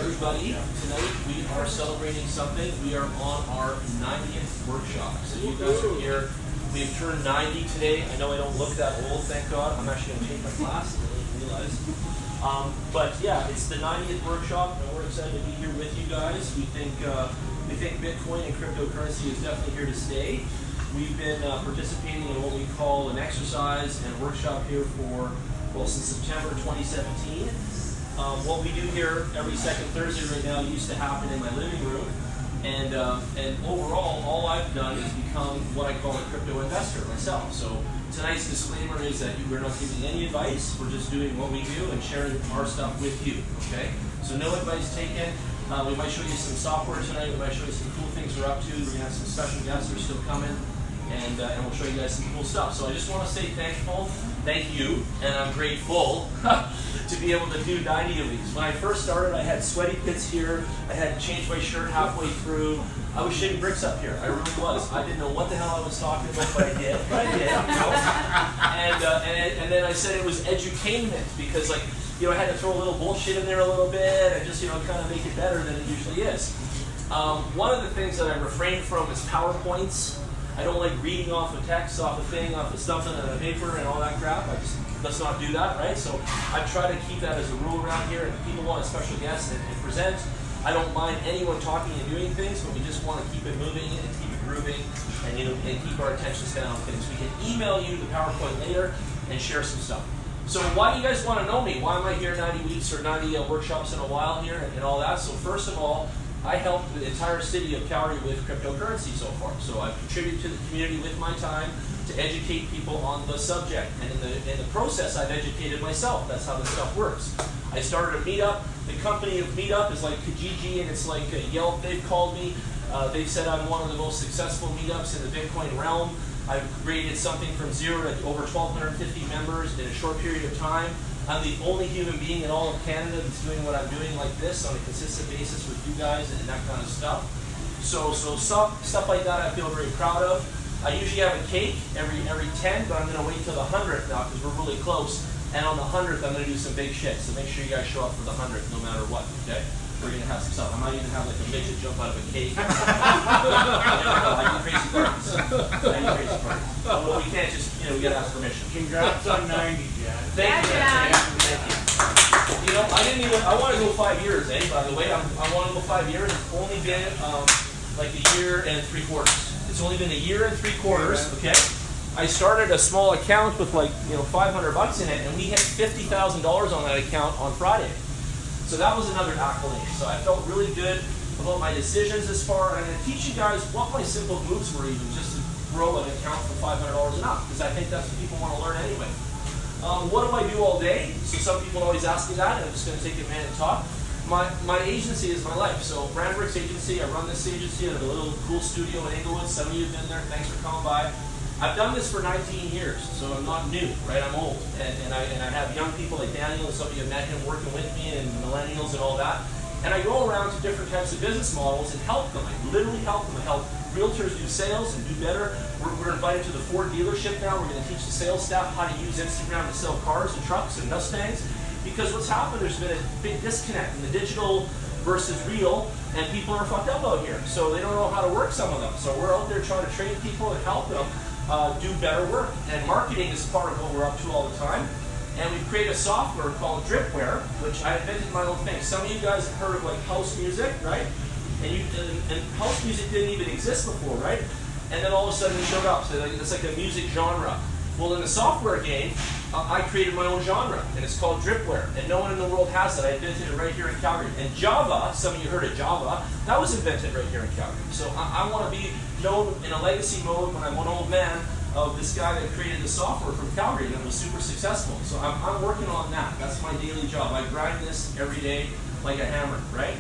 everybody. Tonight we are celebrating something. We are on our 90th workshop. So you guys are here. We have turned 90 today. I know I don't look that old, thank God. I'm actually going to take my glasses, I didn't realize. But yeah, it's the 90th workshop, and we're excited to be here with you guys. We think Bitcoin and cryptocurrency is definitely here to stay. We've been participating in what we call an exercise and workshop here for, well, since September 2017. What we do here every second Thursday right now used to happen in my living room. And overall, all I've done is become what I call a crypto investor myself. So tonight's disclaimer is that we're not giving any advice. We're just doing what we do and sharing our stuff with you, okay? So no advice taken. We might show you some software tonight. We might show you some cool things we're up to. We're going to have some special guests that are still coming. And we'll show you guys some cool stuff. So I just want to say thank you, and I'm grateful to be able to do 90 of these. When I first started, I had sweaty pits here. I had to change my shirt halfway through. I was shitting bricks up here. I really was. I didn't know what the hell I was talking about, but I did. And then I said it was edutainment because, like, you know, I had to throw a little bullshit in there a little bit and just, you know, kind of make it better than it usually is. One of the things that I refrain from is PowerPoints. I don't like reading off of text, off a thing, off of stuffing on a paper and all that crap. Let's not do that, right? So I try to keep that as a rule around here. And if people want a special guest and present, I don't mind anyone talking and doing things, but we just want to keep it moving and keep it grooving and, you know, and keep our attention span on things. We can email you the PowerPoint later and share some stuff. So why do you guys want to know me? Why am I here 90 weeks or 90 workshops in a while here and all that? So first of all, I helped the entire city of Calgary with cryptocurrency so far. So I've contributed to the community with my time to educate people on the subject. And in the process, I've educated myself. That's how this stuff works. I started a meetup. The company of Meetup is like Kijiji, and it's like Yelp. They've called me. They've said I'm one of the most successful meetups in the Bitcoin realm. I've created something from 0 to over 1,250 members in a short period of time. I'm the only human being in all of Canada that's doing what I'm doing like this on a consistent basis with you guys and that kind of stuff. So stuff like that I feel very proud of. I usually have a cake every 10, but I'm going to wait till the 100th now because we're really close. And on the 100th, I'm going to do some big shit. So make sure you guys show up for the 100th no matter what, okay? We're going to have some stuff. I might even have like a midget jump out of a cake. I do crazy parties. Well, we can't just, you know, we got to ask permission. Congrats on 90, Jan. Thank you. Thank you. You know, I want to go 5 years, by the way. I want to go 5 years. It's only been like a year and 3/4. It's only been a year and 3/4, okay? I started a small account with like, you know, $500 in it, and we hit $50,000 on that account on Friday. So that was another accolade. So I felt really good about my decisions this far, and I'm going to teach you guys what my simple moves were even just to grow an account for $500 and up, because I think that's what people want to learn anyway. What do I do all day? So some people always ask me that, and I'm just going to take a minute and talk. My agency is my life. So Brandbricks Agency, I run this agency. I have a little cool studio in Inglewood. Some of you have been there. Thanks for coming by. I've done this for 19 years, so I'm not new, right? I'm old, and I have young people like Daniel, and some of you have met him working with me, and millennials and all that. And I go around to different types of business models and help them. I literally help them. I help realtors do sales and do better. We're invited to the Ford dealership now. We're going to teach the sales staff how to use Instagram to sell cars and trucks and Mustangs. Because what's happened, there's been a big disconnect in the digital versus real, and people are fucked up out here. So they don't know how to work some of them. So we're out there trying to train people and help them do better work. And marketing is part of what we're up to all the time. And we've created a software called Dripware, which I invented my own thing. Some of you guys have heard of like house music, right? And house music didn't even exist before, right? And then all of a sudden it showed up. So it's like a music genre. Well, in the software game, I created my own genre, and it's called Dripware. And no one in the world has it. I invented it right here in Calgary. And Java, some of you heard of Java, that was invented right here in Calgary. So I want to be known in a legacy mode when I'm one old man of this guy that created the software from Calgary that was super successful. So I'm working on that. That's my daily job. I grind this every day like a hammer, right?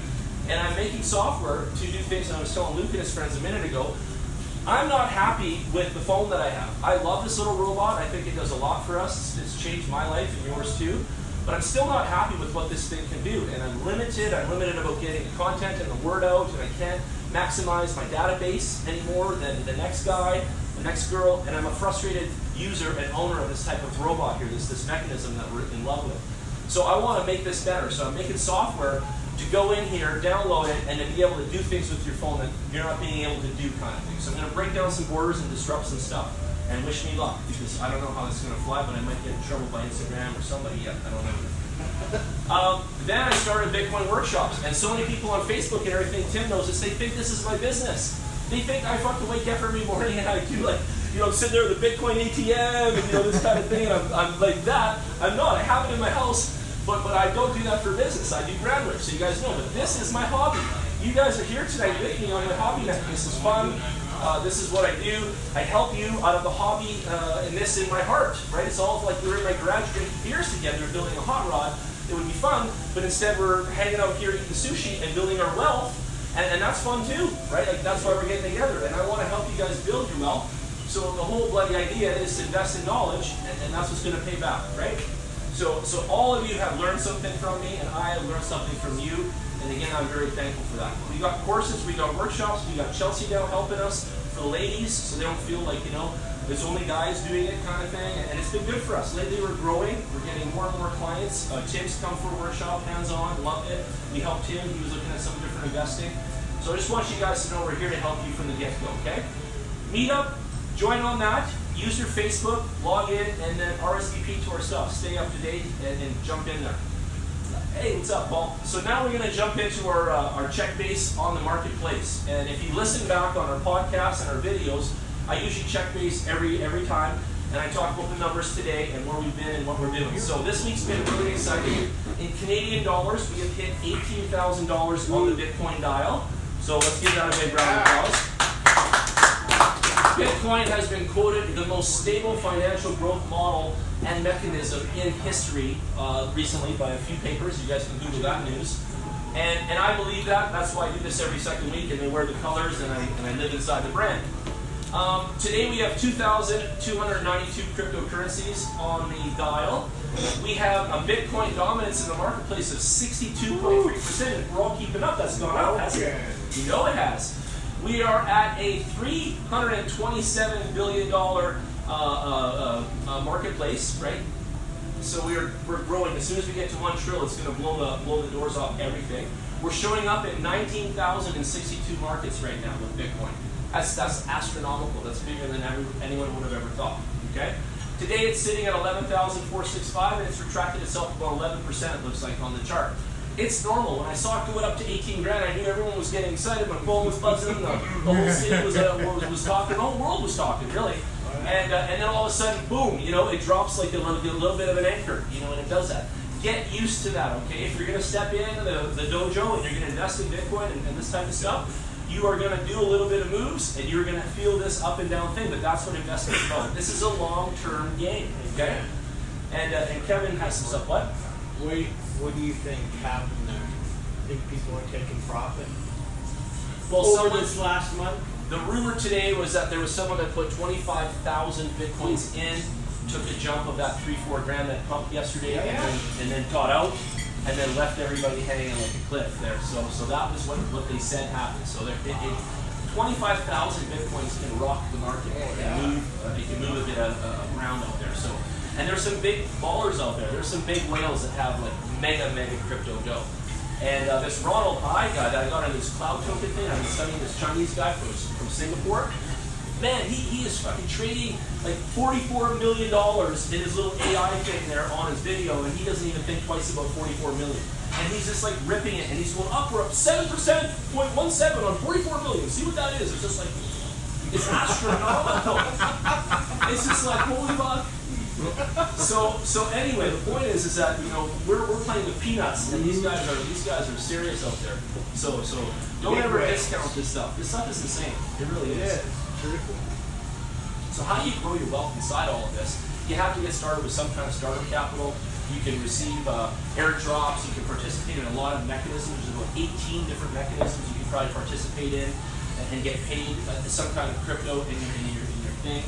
And I'm making software to do things, and I was telling Luke and his friends a minute ago, I'm not happy with the phone that I have. I love this little robot. I think it does a lot for us. It's changed my life and yours too. But I'm still not happy with what this thing can do. And I'm limited. I'm limited about getting the content and the word out. And I can't maximize my database anymore than the next guy, the next girl. And I'm a frustrated user and owner of this type of robot here, this mechanism that we're in love with. So I want to make this better. So I'm making software to go in here, download it, and to be able to do things with your phone that you're not being able to do kind of thing. So I'm going to break down some borders and disrupt some stuff. And wish me luck, because I don't know how this is going to fly, but I might get in trouble by Instagram or somebody yet. I don't know. Then I started Bitcoin workshops, and so many people on Facebook and everything, Tim knows this, they think this is my business. They think I fucking wake up every morning and I do like, sit there with a Bitcoin ATM and this kind of thing, and I'm like that. I'm not. I have it in my house, but I don't do that for business. I do groundwork, so you guys know. But this is my hobby. You guys are here tonight with me on my hobby night. This is fun. This is what I do. I help you out of the hobby and this in my heart, right? It's all like we're in my garage drinking beers together, building a hot rod. It would be fun, but instead we're hanging out here eating sushi and building our wealth, and that's fun too, right? Like that's why we're getting together, and I want to help you guys build your wealth. So the whole bloody idea is to invest in knowledge, and that's what's going to pay back, right? So all of you have learned something from me, and I have learned something from you. And again, I'm very thankful for that. We got courses, we got workshops, we got Chelsea now helping us for the ladies, so they don't feel like, there's only guys doing it kind of thing. And it's been good for us. Lately we're growing, we're getting more and more clients. Tim's come for a workshop, hands-on, loved it. We helped him, he was looking at some different investing. So I just want you guys to know we're here to help you from the get-go, okay? Meet up, join on that, use your Facebook, log in, and then RSVP to our stuff. Stay up to date and jump in there. Hey, what's up, Paul? So now we're going to jump into our check base on the marketplace. And if you listen back on our podcasts and our videos, I usually check base every time, and I talk about the numbers today and where we've been and what we're doing. So this week's been really exciting. In Canadian dollars, we have hit $18,000 on the Bitcoin dial. So let's give that a big round of applause. Bitcoin has been quoted the most stable financial growth model and mechanism in history recently by a few papers. You guys can Google that news. And I believe that. That's why I do this every second week, and they wear the colors, and I live inside the brand. Today we have 2,292 cryptocurrencies on the dial. We have a Bitcoin dominance in the marketplace of 62.3%. If we're all keeping up, that's gone up, hasn't it? You know it has. We are at a $327 billion marketplace, right? So we're growing. As soon as we get to 1 trillion, it's going to blow the doors off everything. We're showing up at 19,062 markets right now with Bitcoin. That's astronomical. That's bigger than anyone would have ever thought. Okay. Today it's sitting at 11,465, and it's retracted itself about 11%. It looks like on the chart. It's normal. When I saw it go up to 18 grand, I knew everyone was getting excited. My phone was buzzing. The whole city was talking. The whole world was talking, really. And then all of a sudden, boom! It drops like a little bit of an anchor. And it does that. Get used to that, okay? If you're going to step into the dojo and you're going to invest in Bitcoin and this type of stuff, you are going to do a little bit of moves, and you're going to feel this up and down thing. But that's what investing is about. This is a long-term game, okay? And Kevin has some stuff. What? What do you think happened there? Think people are taking profit? Well, over this last month? The rumor today was that there was someone that put 25,000 Bitcoins in, took a jump of that 3-4 grand that pumped yesterday, and then got out, and then left everybody hanging like a cliff there. So that was what they said happened. So 25,000 Bitcoins can rock the market. It can move a bit around out there. So. And there's some big ballers out there. There's some big whales that have like mega crypto dough. And this Ronald I guy that I got on this cloud token thing, I've been studying this Chinese guy from Singapore. Man, he is fucking trading like $44 million in his little AI thing there on his video, and he doesn't even think twice about 44 million. And he's just like ripping it, and he's going up, we're up 7%.17 on 44 million. See what that is? It's just like, it's astronomical. It's just like, holy fuck. So anyway, the point is that we're playing with peanuts, and these guys are serious out there. So don't ever discount this stuff. This stuff is insane. It really is. So how do you grow your wealth inside all of this? You have to get started with some kind of starter capital. You can receive airdrops. You can participate in a lot of mechanisms. There's about 18 different mechanisms you can probably participate in and get paid some kind of crypto in your thing.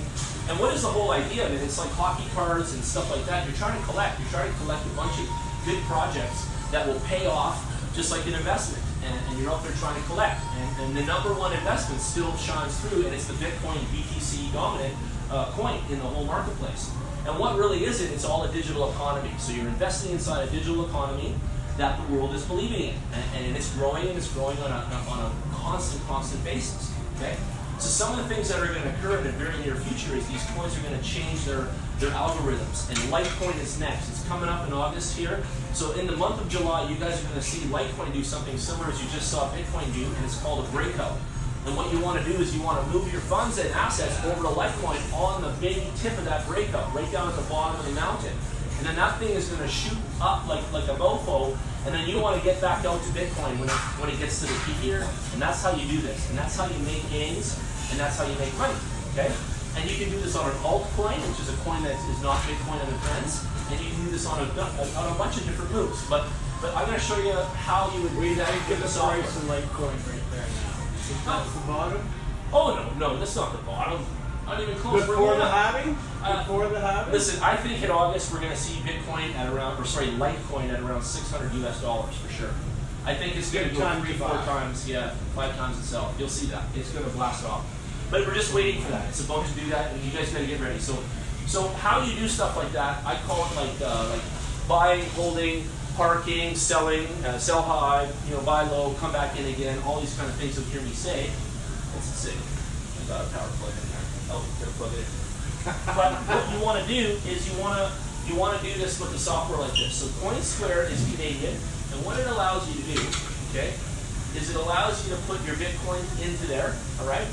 And what is the whole idea of it? It's like hockey cards and stuff like that. You're trying to collect. You're trying to collect a bunch of good projects that will pay off just like an investment. And you're out there trying to collect. And the number one investment still shines through, and it's the Bitcoin BTC dominant coin in the whole marketplace. And what really is it? It's all a digital economy. So you're investing inside a digital economy, that the world is believing in, and it's growing on a constant basis. Okay, so some of the things that are going to occur in the very near future is these coins are going to change their algorithms, and Litecoin is next. It's coming up in August here. So in the month of July, you guys are going to see Litecoin do something similar as you just saw Bitcoin do, and it's called a breakout. And what you want to do is you want to move your funds and assets over to Litecoin on the big tip of that breakout, right down at the bottom of the mountain. And then that thing is going to shoot up like a mofo, and then you want to get back out to Bitcoin when it gets to the peak here, and that's how you do this. And that's how you make gains, and that's how you make money, okay? And you can do this on an altcoin, which is a coin that is not Bitcoin and the friends, and you can do this on a bunch of different moves. But I'm going to show you how you would read that. Give us a price in Litecoin right there now. Is that the bottom? Oh, no, that's not the bottom. Not even close. Before the halving? Before the halving? Listen, I think in August we're going to see Bitcoin at around, Litecoin at around $600 US for sure. I think it's going to go 3-4 times, 5 times itself. You'll see that. It's going to blast off. But we're just waiting for that. It's about to do that, and you guys got to get ready. So how do you do stuff like that? I call it like buying, holding, parking, selling, sell high, buy low, come back in again. All these kind of things you'll hear me say. Let's see. I got a power plug in there. Oh, gotta plug it in. But what you want to do is you want to do this with the software like this. So CoinSquare is Canadian, and what it allows you to do, okay, is it allows you to put your Bitcoin into there, all right?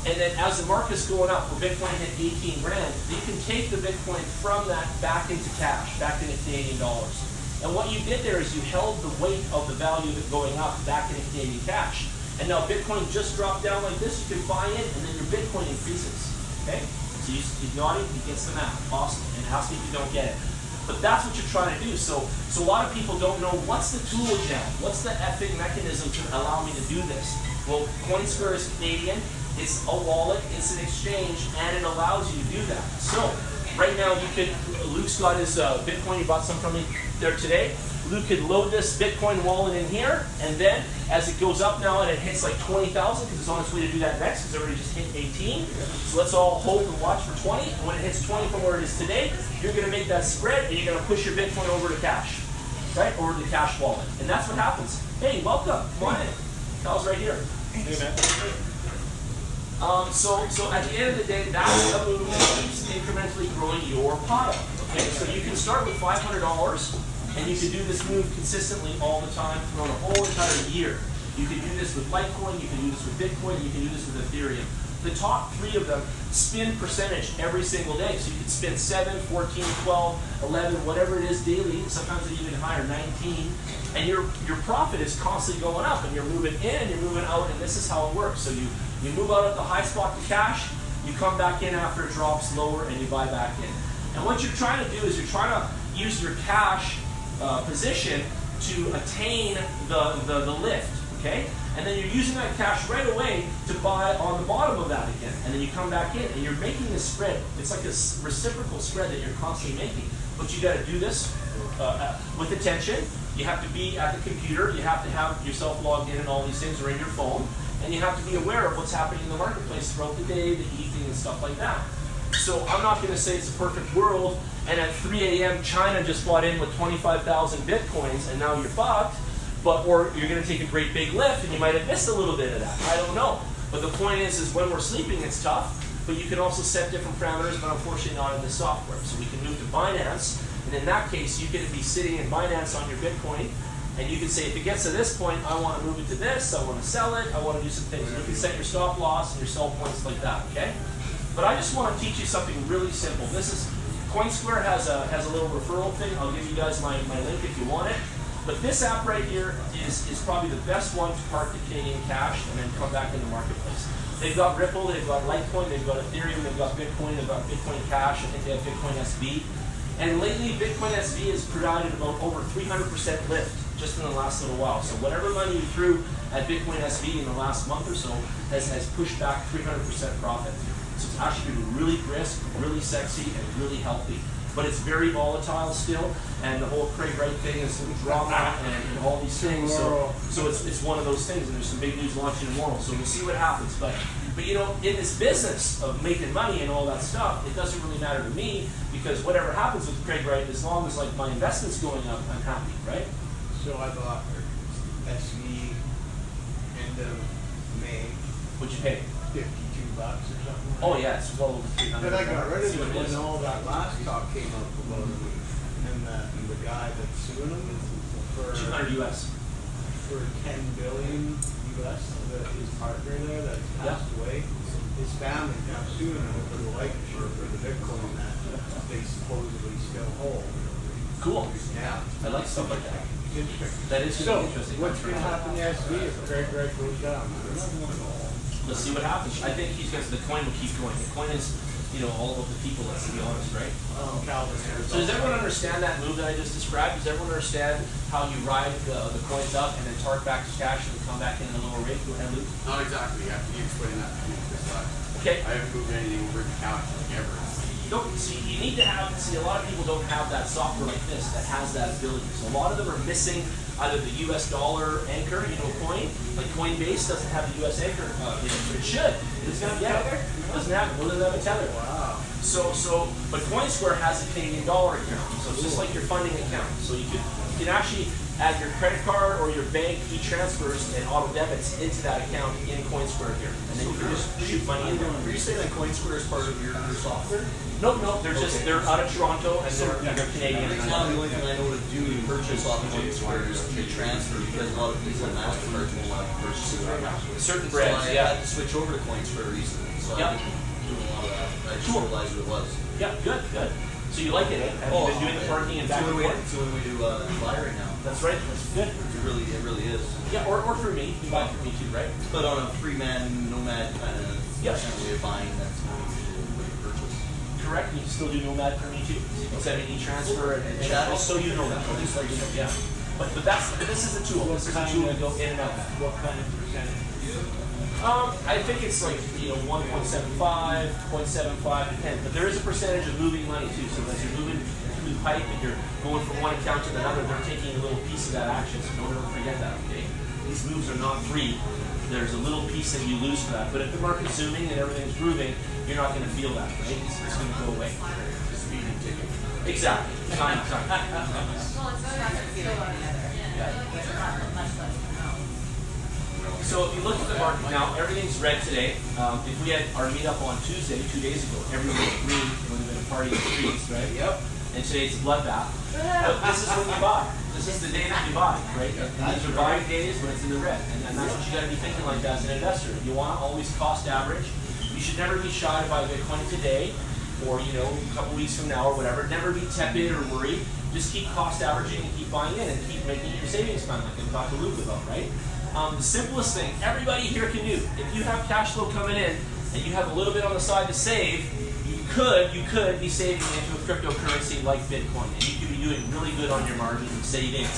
And then as the market's going up, where Bitcoin hit 18 grand, you can take the Bitcoin from that back into cash, back into Canadian dollars. And what you did there is you held the weight of the value of it going up back into Canadian cash. And now Bitcoin just dropped down like this, you can buy in, and then your Bitcoin increases. Okay? So you got it, he gets the math. Awesome. And ask me if you don't get it. But that's what you're trying to do. So a lot of people don't know what's the tool jam, what's the effing mechanism to allow me to do this. Well, CoinSquare is Canadian, it's a wallet, it's an exchange, and it allows you to do that. So right now Luke's got his Bitcoin, he bought some from me there today. Luke could load this Bitcoin wallet in here, and then as it goes up now and it hits like 20,000, because it's on its way to do that next, because it already just hit 18. So let's all hope and watch for 20. And when it hits 20 from where it is today, you're going to make that spread, and you're going to push your Bitcoin over to cash, right? Over to the cash wallet. And that's what happens. Hey, welcome. Come on in. Cal's right here. Hey, man. So at the end of the day, that's a move that keeps incrementally growing your pile. Okay, so you can start with $500. And you can do this move consistently all the time throughout a whole entire year. You can do this with Litecoin, you can do this with Bitcoin, you can do this with Ethereum. The top 3 of them spin percentage every single day. So you can spin 7, 14, 12, 11, whatever it is daily, sometimes it's even higher, 19. And your profit is constantly going up, and you're moving in and you're moving out, and this is how it works. So you move out at the high spot to cash, you come back in after it drops lower, and you buy back in. And what you're trying to do is you're trying to use your cash position to attain the lift, okay? And then you're using that cash right away to buy on the bottom of that again. And then you come back in and you're making this spread. It's like this reciprocal spread that you're constantly making. But you got to do this with attention. You have to be at the computer. You have to have yourself logged in and all these things, or in your phone. And you have to be aware of what's happening in the marketplace throughout the day, the evening, and stuff like that. So I'm not going to say it's a perfect world, and at 3 a.m. China just bought in with 25,000 Bitcoins, and now you're fucked, or you're going to take a great big lift, and you might have missed a little bit of that. I don't know. But the point is when we're sleeping, it's tough, but you can also set different parameters, but unfortunately not in the software. So we can move to Binance, and in that case, you can be sitting in Binance on your Bitcoin, and you can say, if it gets to this point, I want to move it to this, I want to sell it, I want to do some things. And you can set your stop loss and your sell points like that, okay? But I just want to teach you something really simple. This is, CoinSquare has a little referral thing. I'll give you guys my link if you want it. But this app right here is probably the best one to park the Canadian cash and then come back in the marketplace. They've got Ripple, they've got Litecoin, they've got Ethereum, they've got Bitcoin, they've got Bitcoin Cash, I think they have Bitcoin SV. And lately, Bitcoin SV has provided about over 300% lift just in the last little while. So whatever money you threw at Bitcoin SV in the last month or so has pushed back 300% profit. So it's actually been really brisk, really sexy, and really healthy. But it's very volatile still, and the whole Craig Wright thing is some drama and all these things. So it's one of those things, and there's some big news launching tomorrow. So we'll see what happens. But you know, in this business of making money and all that stuff, it doesn't really matter to me, because whatever happens with Craig Wright, as long as like my investment's going up, I'm happy, right? So I bought SV end of May, What'd you pay? $52 or something. Oh yeah, it's well over 300. But I got rid of See what it when is. all that last talk came up about it. And the guy that's suing him for 200 US. for 10 billion US, his partner there that passed away, his family's now suing him for the life insurance for the Bitcoin that they supposedly still hold. Cool. Yeah. I like stuff like that. Interesting. That is So, interesting. what's going to happen to SV if Craig goes down? Let's see what happens. I think he's got the coin will keep going. The coin is, you know, all of the people. Let's be honest, right? Calvin. So does everyone understand that move that I just described? Does everyone understand how you ride the coins up and then torque back to cash and come back in a lower rate? Go ahead, Luke. Not exactly. You have to explain that to me because Okay. I haven't moved anything over the couch like ever. Don't see. You need to have. See, a lot of people don't have that software like this that has that ability. So a lot of them are missing either the US dollar anchor, you know, coin. Like Coinbase doesn't have the US anchor. It should. It's gonna get it. Doesn't have. It doesn't have a tether. Wow. But CoinSquare has a Canadian dollar account. So it's just like your funding account. So you can actually add your credit card or your bank e-transfers and auto debits into that account in CoinSquare here. And then you can just shoot money in there. Were you saying that CoinSquare is part of your software? Nope, they're out of Toronto and they're Canadian. Right now, the only thing I know to do to purchase off of CoinSquare is to transfer because a lot of people in Mastermind will not purchase it right now. Certain So brands, I yeah. had to switch over to CoinSquare recently, so I've been doing a lot of that. I just Cool. realized what it was. Yeah, good. So you like it, eh? Have you been doing the parking and it's back the and only way, forth? it's the only way to buy right now. That's right, that's good. It really is. Yeah, or for me, you buy for me too, right? But on a free-man, nomad kind of Yes. way of buying, that's the way to purchase. Correct, you can still do Nomad for me too. Send an e-transfer and Chat. just so you know that. Just like, yeah. But this is a tool. This is a tool to go in and out. What kind of percentage? I think it's like, you know, 1.75, 0.75, depends. But there is a percentage of moving money too. So as you're moving through the pipe and you're going from one account to another, they're taking a little piece of that action. So don't ever forget that, okay? These moves are not free. There's a little piece that you lose for that. But if the market's zooming and everything's grooving, you're not going to feel that, right? It's going to go away. Speeding ticket. Exactly. Time. Well, it's not going to feel on the other. It's not much less now. So if you look at the market now, everything's red today. If we had our meetup on Tuesday, 2 days ago, everything was green. It would have been a party in the streets, right? Yep. And today it's a bloodbath. But this is when you buy. This is the day that you buy, right? And these are buying days when it's in the red. And that's what you got to be thinking like as an investor. You want to always cost average. You should never be shy to buy Bitcoin today or, you know, a couple weeks from now or whatever. Never be tepid or worried. Just keep cost averaging and keep buying in and keep making your savings fund like I talked to Luke about, right? The simplest thing everybody here can do, if you have cash flow coming in and you have a little bit on the side to save, you could be saving into a cryptocurrency like Bitcoin, and you could be doing really good on your margins and savings.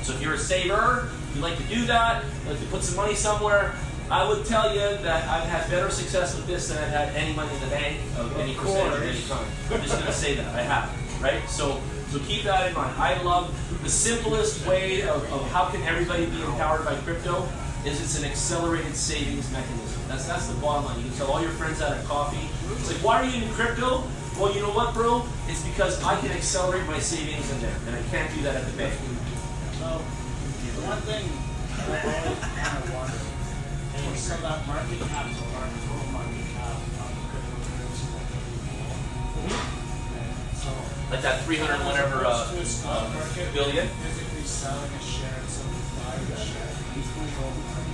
So if you're a saver, you like to do that, you like to put some money somewhere, I would tell you that I've had better success with this than I've had any money in the bank of any percentage of any kind. I'm just going to say that, I have, right? So keep that in mind. I love the simplest way of how can everybody be empowered by crypto is it's an accelerated savings mechanism. That's the bottom line. You can tell all your friends that at coffee. It's like, why are you in crypto? Well, you know what, bro? It's because I can accelerate my savings in there, and I can't do that at the bank. So, the one thing I always kind of wonder, and so that market cap, so our total market cap on the cryptocurrency will be low. So, Like that 300 whatever to a stock market, billion. physically selling a share and somebody buying a share, equally over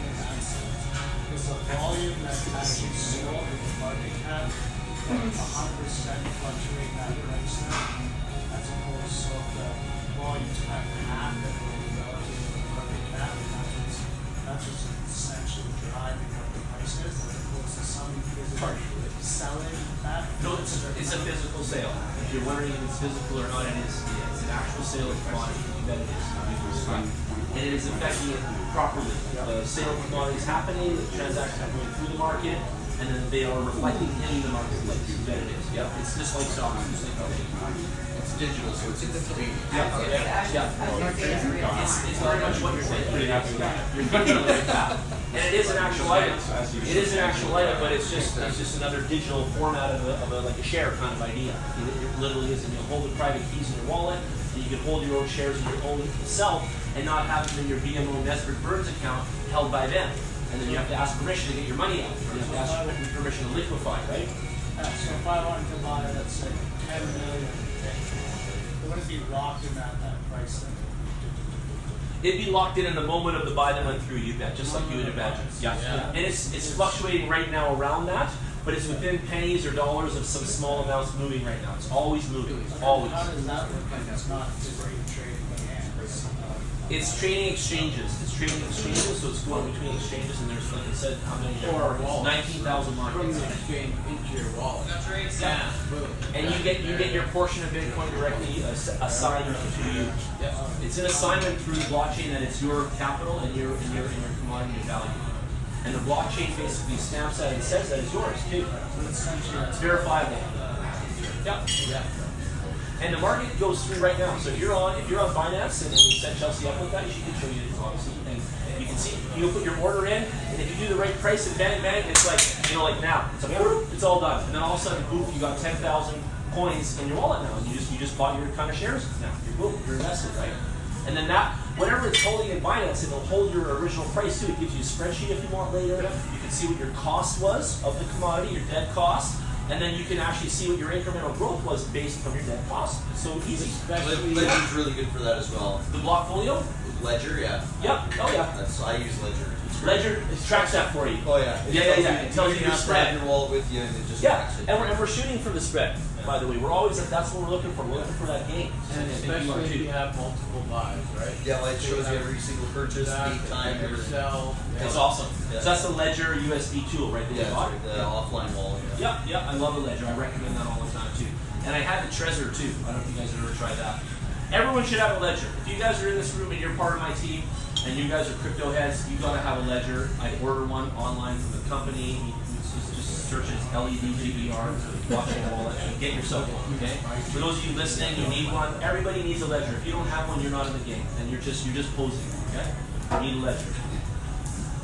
is the volume that actually sold in the market cap 100% fluctuate that price now, as opposed to the volume to have half that will relative to the market cap, and that's what's essentially driving up the prices, as opposed to somebody physically selling that. No, it's a physical sale. If you're wondering if it's physical or not, it is. It's an actual sale of commodity. You bet it is. And it is affecting it properly. The sale of commodity is happening, the transactions are going through the market, and then they are reflecting in the marketplace. You bet it is. Yeah, it's just like stocks. Just like It's digital, so it's instantaneous. yeah. It's very much what you're saying. You're thinking like that. And it is an actual item. It is an actual item, but it's just another digital format of a like a share kind of idea. It literally is, and you'll hold the private keys in your wallet, and you can hold your own shares in your own self, and not have them in your BMO Nesbitt Burns account held by them. And then you have to ask permission to get your money out. You have to ask permission to liquefy, right? Yeah, so if I wanted to buy, let's say, 10 million, it wouldn't be locked in that price then. It'd be locked in the moment of the buy that went through, you bet, just like you would imagine. Yeah. And it's fluctuating right now around that, but it's within pennies or dollars of some small amounts moving right now. It's always moving, always. How does that work? Like, it's not free trading hands. It's trading exchanges. It's trading exchanges, so it's going between exchanges, and there's, like I said, how many there are? 19,000 From markets. the exchange into your wallet. Yeah. And you get your portion of Bitcoin directly assigned to you. It's an assignment through the blockchain that it's your capital and your commodity value. And the blockchain basically stamps that and says that it's yours too. It's verifiable. Yeah. And the market goes through right now. So if you're on Binance and then you set Chelsea up with that, she can show you it obviously. And you can see you'll put your order in, and if you do the right price and bang, it's like like now. It's all done. And then all of a sudden, boom, you got 10,000 coins in your wallet now, and you just bought your kind of shares now. You're invested, right? And then that, whatever it's holding in Binance, it'll hold your original price too. It gives you a spreadsheet if you want later. You can see what your cost was of the commodity, your dead cost, and then you can actually see what your incremental growth was based from your dead cost. It's so easy. Ledger's really good for that as well. The Blockfolio? Ledger, yeah. Yep. Oh yeah. I use Ledger. Ledger tracks that for you. Oh yeah. It tells you your have spread. your wallet with you, and it just Yeah, tracks it. and we're shooting for the spread. By the way, we're always that's what we're looking for. We're looking for that gain. And especially if you have multiple buys, right? Yeah, like it shows you every single purchase, date, time, everything. Sell. It's awesome. Yeah. So that's the Ledger USB tool right there. Yeah, it's the offline wallet. Yeah, I love the Ledger. I recommend that all the time too. And I had the Trezor too. I don't know if you guys have ever tried that. Everyone should have a Ledger. If you guys are in this room and you're part of my team, and you guys are crypto heads, you gotta have a Ledger. I order one online from the company. Just search it LEDGER, blockchain wallet, and get yourself one, okay? For those of you listening, you need one. Everybody needs a Ledger. If you don't have one, you're not in the game, and you're just posing, okay? You need a Ledger.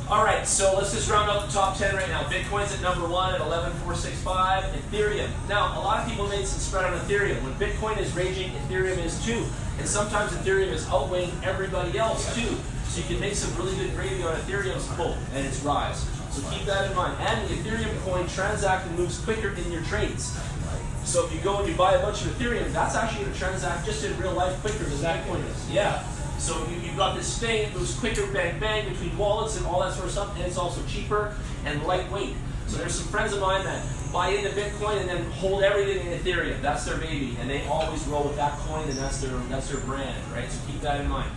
All right, so let's just round up the top 10 right now. Bitcoin's at number 1 at 11,465. Ethereum. Now, a lot of people made some spread on Ethereum. When Bitcoin is raging, Ethereum is too. And sometimes Ethereum is outweighing everybody else too. So you can make some really good gravy on Ethereum's pull and its rise. So keep that in mind. And the Ethereum coin transacts and moves quicker in your trades. So if you go and you buy a bunch of Ethereum, that's actually going to transact just in real life quicker than Bitcoin is. Yeah. So you've got this thing, it moves quicker, bang, bang, between wallets and all that sort of stuff, and it's also cheaper and lightweight. So there's some friends of mine that buy into Bitcoin and then hold everything in Ethereum. That's their baby, and they always roll with that coin, and that's their brand, right? So keep that in mind.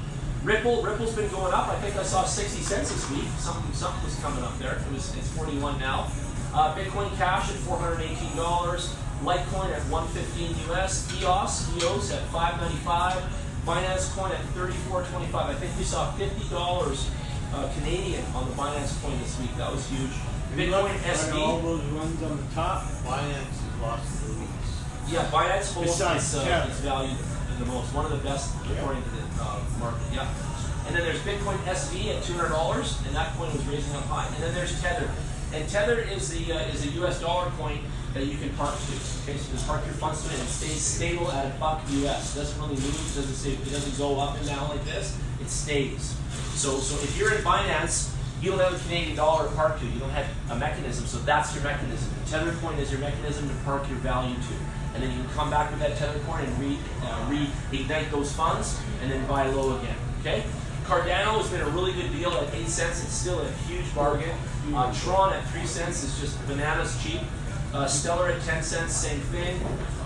Ripple's been going up. I think I saw 60 cents this week. Something was coming up there. It's 41 now. Bitcoin Cash at $418. Litecoin at 115 US. EOS at 595. Binance Coin at 34.25. I think we saw $50 Canadian on the Binance Coin this week. That was huge. Bitcoin SB. All those ones on the top, Binance has lost the least. Yeah, Binance holds Besides its value the most. One of the best according to the market. Yeah. And then there's Bitcoin SV at $200, and that coin was raising up high. And then there's Tether, and Tether is a US dollar coin that you can park to. Okay, so just park your funds to it, and it stays stable at $1 US. It doesn't really move. It doesn't go up and down like this. It stays. So if you're in Binance, you don't have a Canadian dollar to park to. You don't have a mechanism. So that's your mechanism. The Tether coin is your mechanism to park your value to. And then you can come back with that Tether coin and reignite those funds and then buy low again. Okay? Cardano has been a really good deal at 8 cents. It's still a huge bargain. Tron at 3 cents is just bananas cheap. Stellar at 10 cents, same thing.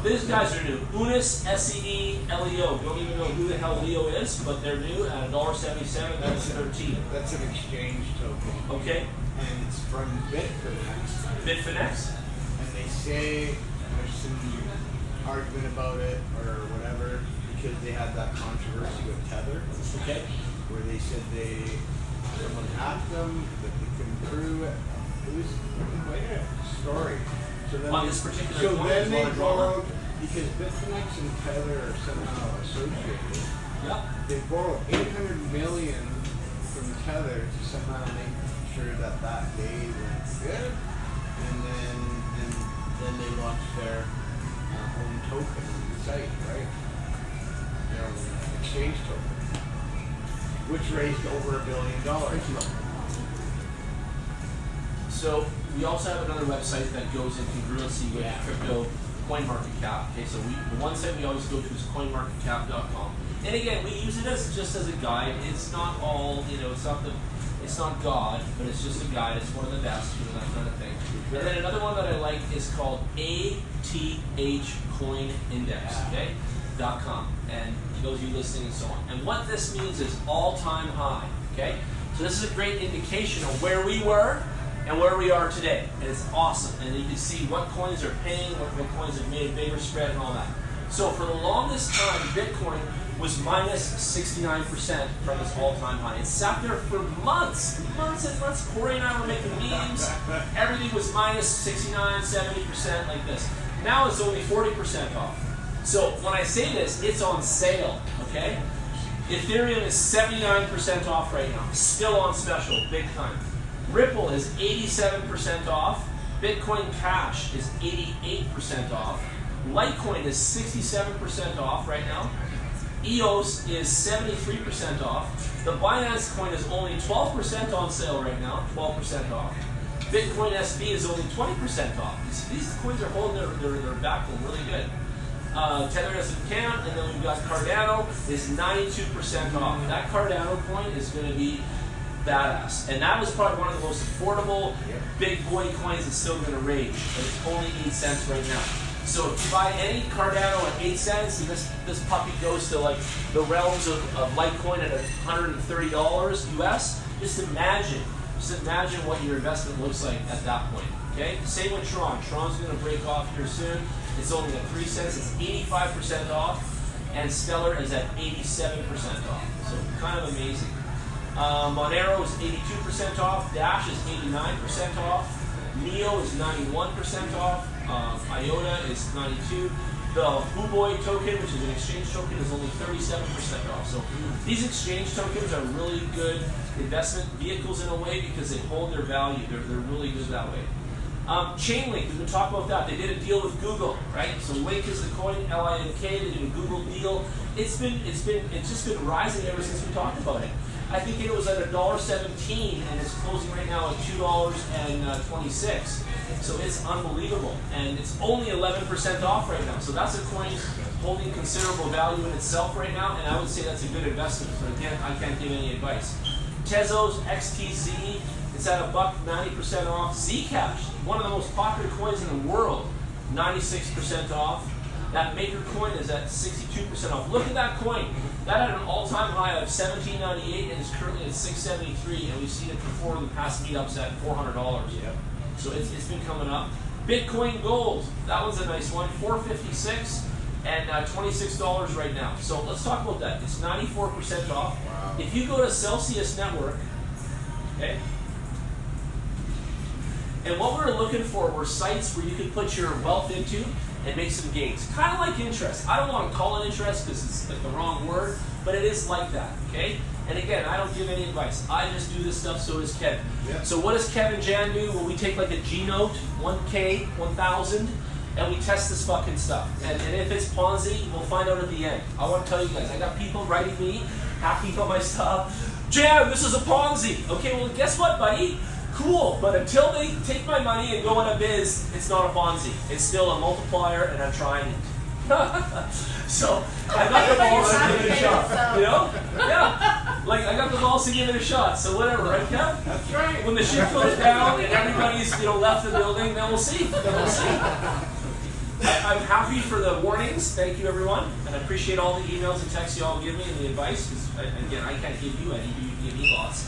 These guys are new. Unis, SEE, LEO. Don't even know who the hell Leo is, but they're new at $1.77. That's 13. That's an exchange token. Okay? And it's from Bitfinex. Bitfinex? And they say there's some argument about it or whatever because they had that controversy with Tether. Okay. Where they said someone hacked them, but they couldn't prove it. It was quite a story. So then On this particular so point, then there's a lot they of drama. borrowed, because Bitfinex and Tether are somehow associated, Yep. they borrowed $800 million from Tether to somehow make sure that that day went good, and then they launched their own token site, right? Their own exchange token, which raised over $1 billion. So we also have another website that goes in congruency with crypto CoinMarketCap. Okay, so the one site we always go to is coinmarketcap.com. And again, we use it as just as a guide. It's not all, it's not God, but it's just a guide. It's one of the best, that kind of thing. And then another one that I like is called ATHCoinIndex, okay, .com, and those of you listening and so on. And what this means is all-time high, okay? So this is a great indication of where we were and where we are today. And it's awesome. And you can see what coins are paying, what coins have made a bigger spread and all that. So for the longest time, Bitcoin was minus 69% from its all-time high. It sat there for months and months. Corey and I were making memes. Everything was minus 69, 70% like this. Now it's only 40% off. So when I say this, it's on sale, okay? Ethereum is 79% off right now. Still on special, big time. Ripple is 87% off. Bitcoin Cash is 88% off. Litecoin is 67% off right now. EOS is 73% off. The Binance coin is only 12% on sale right now, 12% off. Bitcoin SB is only 20% off. These coins are holding their backbone really good. Tether doesn't count, and then we've got Cardano is 92% off. That Cardano coin is going to be badass. And that was probably one of the most affordable big boy coins that's still going to rage. And it's only 8 cents right now. So if you buy any Cardano at 8 cents, and this puppy goes to like the realms of Litecoin at $130 US, just imagine what your investment looks like at that point. Okay? Same with Tron. Tron's going to break off here soon. It's only at 3 cents. It's 85% off, and Stellar is at 87% off. So kind of amazing. Monero is 82% off. Dash is 89% off. Neo is 91% off. IOTA is 92. The Huboy token, which is an exchange token, is only 37% off. So these exchange tokens are really good investment vehicles in a way because they hold their value. They're really good that way. Chainlink, we've been talking about that. They did a deal with Google, right? So Link is the coin, L-I-N-K. They did a Google deal. It's just been rising ever since we talked about it. I think it was at $1.17, and it's closing right now at $2.26. So it's unbelievable, and it's only 11% off right now. So that's a coin holding considerable value in itself right now, and I would say that's a good investment. But again, I can't give any advice. Tezos XTZ, it's at $1.90 off. Zcash, one of the most popular coins in the world, 96% off. That Maker coin is at 62% off. Look at that coin. That had an all-time high of $17.98 and is currently at $6.73, and we've seen it before in the past meetups at $400. Yep. So it's been coming up. Bitcoin Gold, that one's a nice one, $4.56 and $26 right now. So let's talk about that. It's 94% off. Wow. If you go to Celsius Network, okay, and what we're looking for were sites where you can put your wealth into and make some gains. Kind of like interest. I don't want to call it interest because it's like the wrong word, but it is like that, okay? And again, I don't give any advice. I just do this stuff, so does Kevin. Yeah. So what does Kevin Jan do? Well, we take like a G-Note, 1K, 1,000, and we test this fucking stuff. And if it's Ponzi, we'll find out at the end. I want to tell you guys, I got people writing me, hacking on my stuff. Jan, this is a Ponzi. Okay, well, guess what, buddy? Cool, but until they take my money and go in a biz, it's not a Ponzi. It's still a multiplier, and I'm trying it. So I got the balls to give it a shot. You know? Yeah. Like I got the balls to give it a shot. So whatever, right, Kev? That's right. When the shit goes down and everybody's left the building, then we'll see. I'm happy for the warnings. Thank you, everyone, and I appreciate all the emails and texts you all give me and the advice. Because again, I can't give you any. You give me lots.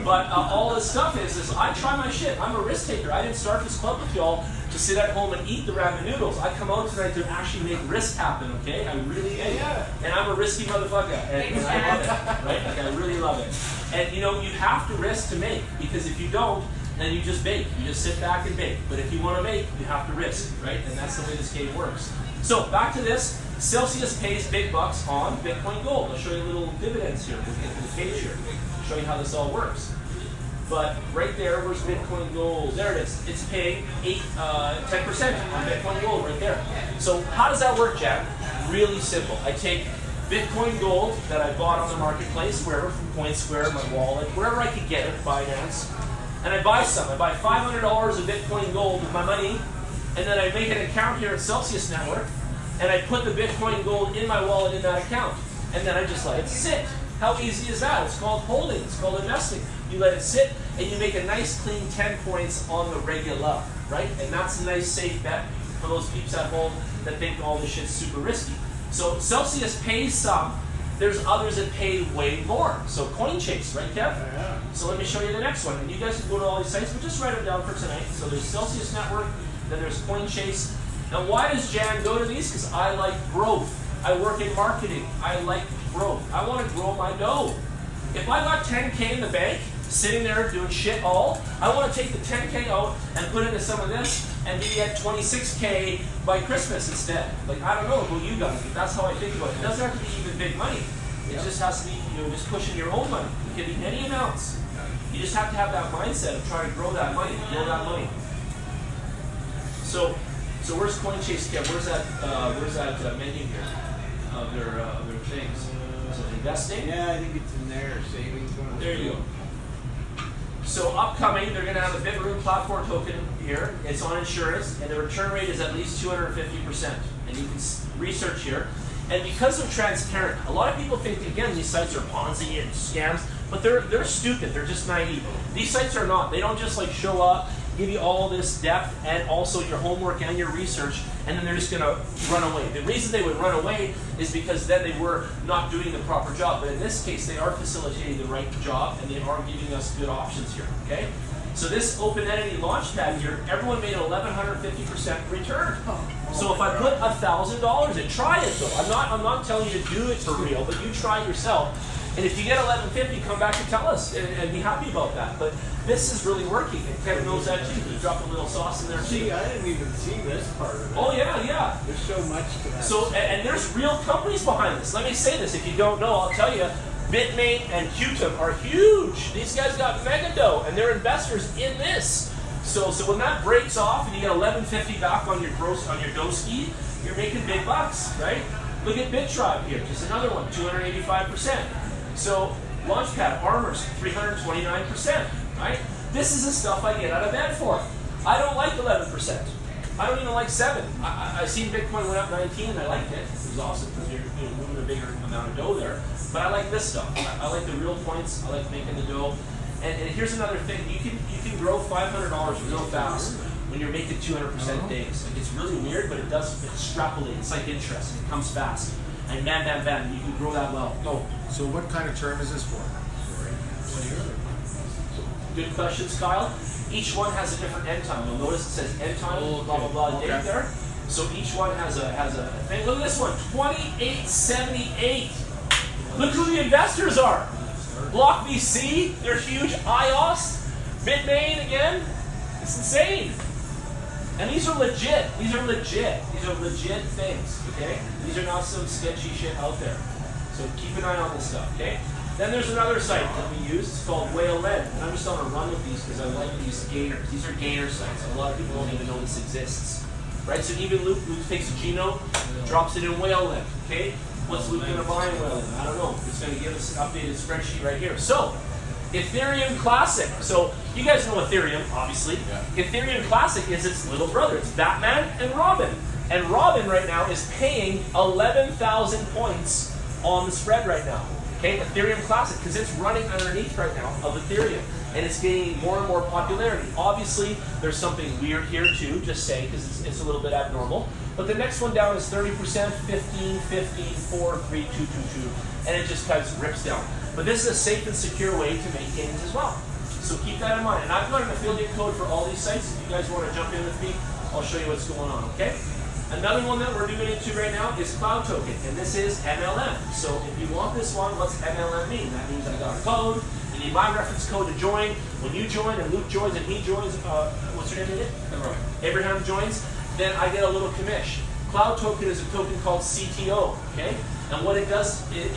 But all this stuff is I try my shit. I'm a risk taker. I didn't start this club with y'all to sit at home and eat the ramen noodles. I come out tonight to actually make risk happen, okay? I really do. Yeah. And I'm a risky motherfucker. And I love it, right? Like, I really love it. And, you have to risk to make. Because if you don't, then you just bake. You just sit back and bake. But if you want to make, you have to risk, right? And that's the way this game works. So, back to this. Celsius pays big bucks on Bitcoin Gold. I'll show you little dividends here. We'll get to the page here. Show you how this all works. But right there, where's Bitcoin Gold? There it is. It's paying 10% on Bitcoin Gold right there. So how does that work, Jack? Really simple. I take Bitcoin Gold that I bought on the marketplace, wherever, from CoinSquare, my wallet, wherever I could get it, Binance, and I buy some. I buy $500 of Bitcoin Gold with my money, and then I make an account here at Celsius Network, and I put the Bitcoin Gold in my wallet in that account, and then I just let it sit. How easy is that? It's called holding. It's called investing. You let it sit, and you make a nice, clean 10 points on the regular, right? And that's a nice, safe bet for those peeps at home that think all this shit's super risky. So Celsius pays some. There's others that pay way more. So CoinChase, right, Kev? Yeah. So let me show you the next one. And you guys can go to all these sites, but just write them down for tonight. So there's Celsius Network, then there's CoinChase. Now why does Jan go to these? Because I like growth. I work in marketing. I like growth. I want to grow my dough. If I got 10K in the bank, sitting there doing shit all, I want to take the 10K out and put into some of this and be at 26K by Christmas instead. Like, I don't know about you guys, but that's how I think about it. It doesn't have to be even big money. It just has to be, just pushing your own money. It can be any amounts. You just have to have that mindset of trying to grow that money, So where's CoinChase, Kev? Where's that menu here of their things? So investing? Yeah, I think it's in there, savings. There you go. So upcoming, they're going to have a Bitcoin platform token here. It's on insurance, and the return rate is at least 250%. And you can research here. And because they're transparent, a lot of people think, again, these sites are Ponzi and scams, but they're stupid. They're just naive. These sites are not. They don't just like show up, give you all this depth and also your homework and your research, and then they're just going to run away. The reason they would run away is because then they were not doing the proper job. But in this case, they are facilitating the right job, and they are giving us good options here, okay? So this open entity launchpad here, everyone made 1,150% return. So if I put $1,000 in, try it though. I'm not telling you to do it for real, but you try yourself. And if you get 1150, come back and tell us and be happy about that. But this is really working, and Kevin knows that too. He dropped a little sauce in there too. See, I didn't even see this part of it. Oh yeah. There's so much to that. So, and there's real companies behind this. Let me say this, if you don't know, I'll tell you, Bitmain and Qtum are huge. These guys got mega dough, and they're investors in this. So when that breaks off and you get 1150 back on your dough ski, you're making big bucks, right? Look at BitTribe here, just another one, 285%. So Launchpad, Armors, 329%, right? This is the stuff I get out of bed for. I don't like 11%. I don't even like 7. I seen Bitcoin went up 19 and I liked it. It was awesome because you're moving a bigger amount of dough there. But I like this stuff. I like the real points. I like making the dough. And here's another thing. You can grow $500 real fast when you're making 200% days. Like, it's really weird, but it does extrapolate. It's like interest. It comes fast. And bam, you can grow that well. Oh, so what kind of term is this for? Good questions, Kyle. Each one has a different end time. You'll notice it says end time, blah, date there. So each one has a thing. Look at this one, 2878. Look who the investors are. Block VC, they're huge. IOS, Bitmain again. It's insane. And these are legit. These are legit things, okay? These are not some sketchy shit out there. So keep an eye on this stuff, okay? Then there's another site that we use. It's called Whale Lend. And I'm just on a run with these because I like these gainers. These are gainer sites. A lot of people don't even know this exists. Right? So even Luke takes a Geno, drops it in Whale Lend, okay? What's Luke going to buy in Whale Lend? I don't know. It's going to give us an updated spreadsheet right here. So, Ethereum Classic. So, you guys know Ethereum, obviously. Yeah. Ethereum Classic is its little brother. It's Batman and Robin. And Robin right now is paying 11,000 points on the spread right now. Okay, Ethereum Classic, because it's running underneath right now of Ethereum. And it's gaining more and more popularity. Obviously, there's something weird here too, just saying, because it's a little bit abnormal. But the next one down is 30%, 15, 15, 4, 3, 2, 2, 2. And it just kind of rips down. But this is a safe and secure way to make gains as well. So keep that in mind. And I've got an affiliate code for all these sites. If you guys want to jump in with me, I'll show you what's going on, okay? Another one that we're doing into right now is Cloud Token, and this is MLM. So if you want this one, what's MLM mean? That means I got a code. You need my reference code to join. When you join and Luke joins and he joins, what's your name again? Abraham joins, then I get a little commish. Cloud Token is a token called CTO, okay? And what it does, it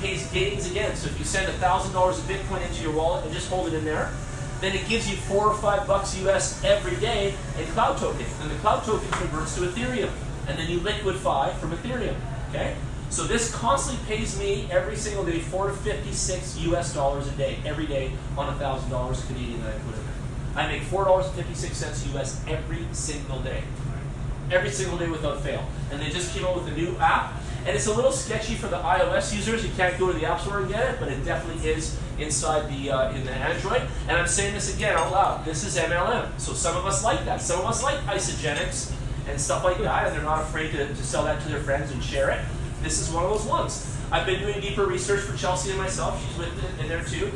pays gains again. So if you send $1,000 of Bitcoin into your wallet and just hold it in there, then it gives you $4 or $5 US every day in cloud token. And the cloud token converts to Ethereum. And then you liquidify from Ethereum. Okay? So this constantly pays me every single day $4 to $56 US a day, every day on $1,000 Canadian that I put in there. I make $4.56 US every single day. Every single day without fail. And they just came out with a new app. And it's a little sketchy for the iOS users. You can't go to the App Store and get it, but it definitely is inside the in the Android. And I'm saying this again out loud. This is MLM. So some of us like that. Some of us like isogenics and stuff like that, and they're not afraid to sell that to their friends and share it. This is one of those ones. I've been doing deeper research for Chelsea and myself. She's with it in there too.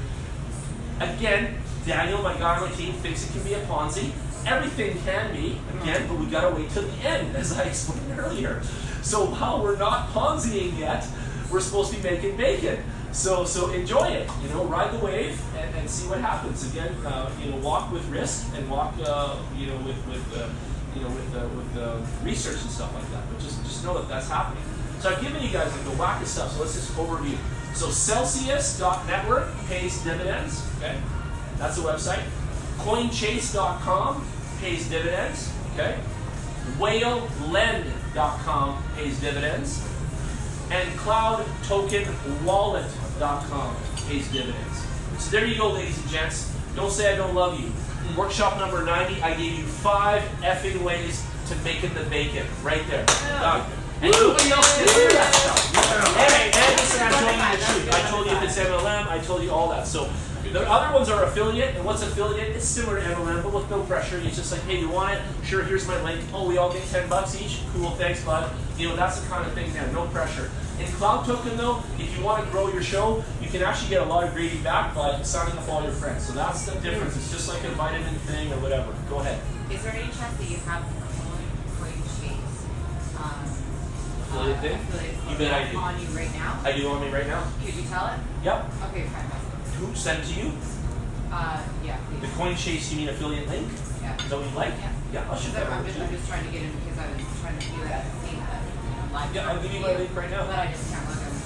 Again, Daniel, my guy on my team, thinks it can be a Ponzi. Everything can be, again, but we gotta wait till the end, as I explained earlier. So while we're not Ponziing yet, we're supposed to be making bacon. So enjoy it, ride the wave and see what happens. Again, walk with risk and walk, with research and stuff like that. But just know that that's happening. So I've given you guys the whack of stuff. So let's just overview. So Celsius.network pays dividends. Okay, that's the website. Coinchase.com pays dividends. Okay. WhaleLend.com pays dividends. And CloudTokenWallet.com pays dividends. So there you go, ladies and gents. Don't say I don't love you. Workshop number 90, I gave you 5 effing ways to making the bacon. Right there. Done. And nobody else can hear that stuff. And listen, I told you the truth. I told you if it's MLM, I told you all that. So the other ones are affiliate, and what's affiliate? It's similar to MLM, but with no pressure. It's just like, hey, you want it? Sure, here's my link. Oh, we all get $10 each? Cool, thanks, bud. That's the kind of thing there, no pressure. In Cloud Token, though, if you want to grow your show, you can actually get a lot of gravy back by signing up all your friends. So that's the difference. It's just like a vitamin thing or whatever. Go ahead. Is there any chance that you have Coinchase Affiliate thing? You bet I do. On you right now? I do on me right now. Could you tell it? Yep. Okay, fine. Who sent it to you? Yeah, The please. Coinchase, you mean affiliate link? Yeah. Is that what you like? Yeah. I'll shoot that I'm over to you. just trying to get in because I was trying to do that thing live. Yeah, I'll give you my link right now. But I just can't look at it.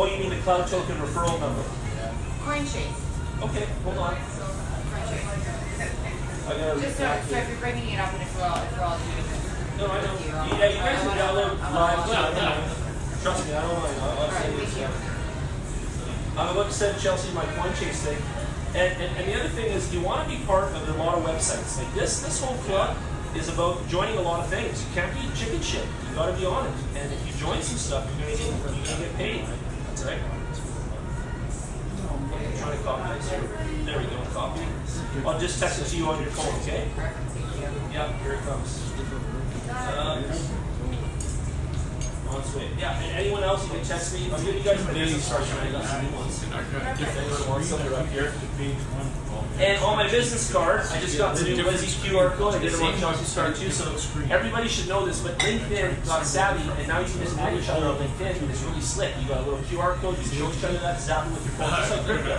Oh, you mean the Cloud Token referral number? Coinchase. Okay, hold on. Coinchase. I gotta Just so if you're bringing it up and if we're all doing it. No, I know. Yeah, you guys can download live. Trust me, I don't mind. I'll send you stuff. I'm about to send Chelsea my Coinchase thing. And the other thing is, you want to be part of a lot of websites. Like this whole club is about joining a lot of things. You can't be chicken shit. You got to be on it. And if you join some stuff, you're gonna get paid. That's right. I'm trying to copy this here. There we go. Copy. I'll just text it to you on your phone, okay? Yep, here it comes. On its way. Yeah, and anyone else, you can text me. I'll give you guys my business card. I got some new ones. Anyone wants some, they're up here. And on my business card, I just got the new Lizzie QR code. I did it on Chelsea's card too, so everybody should know this. But LinkedIn got savvy, and now you can just add each other on LinkedIn, and it's really slick. You got a little QR code, you show each other that, zap it with your phone, just like crypto.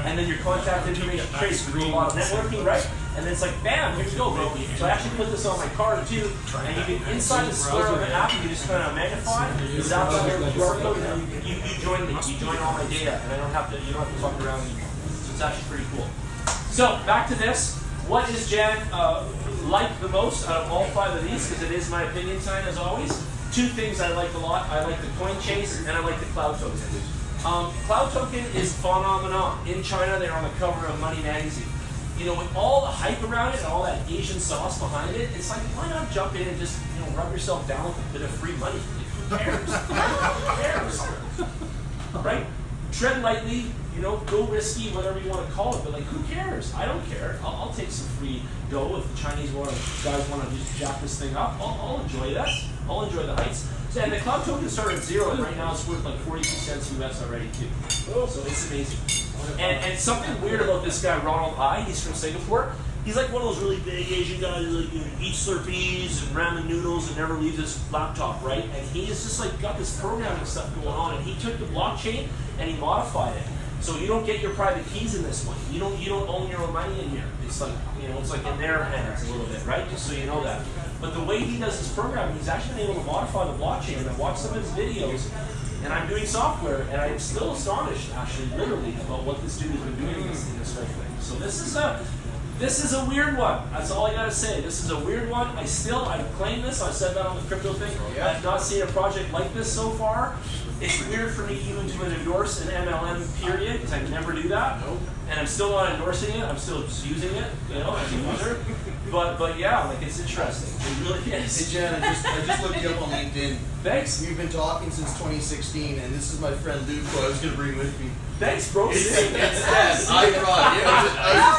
And then your contact information traced through a lot of networking, right? And then it's like, bam, here you go, bro. So I actually put this on my card too, and you can, inside the square of the app, you can just kind of magnify, zap out your QR code, and you join me. You join all my data, and you don't have to fuck around anymore. So it's actually pretty cool. So back to this. What is Jan like the most out of all 5 of these? Because it is my opinion time as always. 2 things I like a lot. I like the Coinchase and I like the Cloud Token. Cloud Token is phenomenal. In China, they're on the cover of Money Magazine. With all the hype around it and all that Asian sauce behind it, it's like, why not jump in and just rub yourself down with a bit of free money? Who cares? Who cares? Right? Tread lightly. Go risky, whatever you want to call it, but who cares? I don't care. I'll take some free dough if the Chinese guys want to just jack this thing up. I'll enjoy that. I'll enjoy the heights. So, and the Cloud Token started at 0, and right now it's worth like 42 cents US already too. So it's amazing. And something weird about this guy, Ronald I, he's from Singapore. He's like one of those really big Asian guys who eats Slurpees and ramen noodles and never leaves his laptop, right? And he's just got this programming stuff going on, and he took the blockchain and he modified it. So you don't get your private keys in this one. You don't own your own money in here. It's like it's like in their hands a little bit, right? Just so you know that. But the way he does his programming, he's actually been able to modify the blockchain. And I watched some of his videos, and I'm doing software, and I'm still astonished, actually, literally, about what this dude has been doing in this whole thing. So this is a weird one. That's all I gotta say. This is a weird one. I claim this. I said that on the crypto thing. I have not seen a project like this so far. It's weird for me even to endorse an MLM period, because I never do that. And I'm still not endorsing it. I'm still just using it, as a user. But yeah, like it's interesting. It really is. Hey Jan, I just looked you up on LinkedIn. Thanks. We've been talking since 2016, and this is my friend Luke, who I was going to bring with me. Thanks, bro. It's I brought. Yeah, I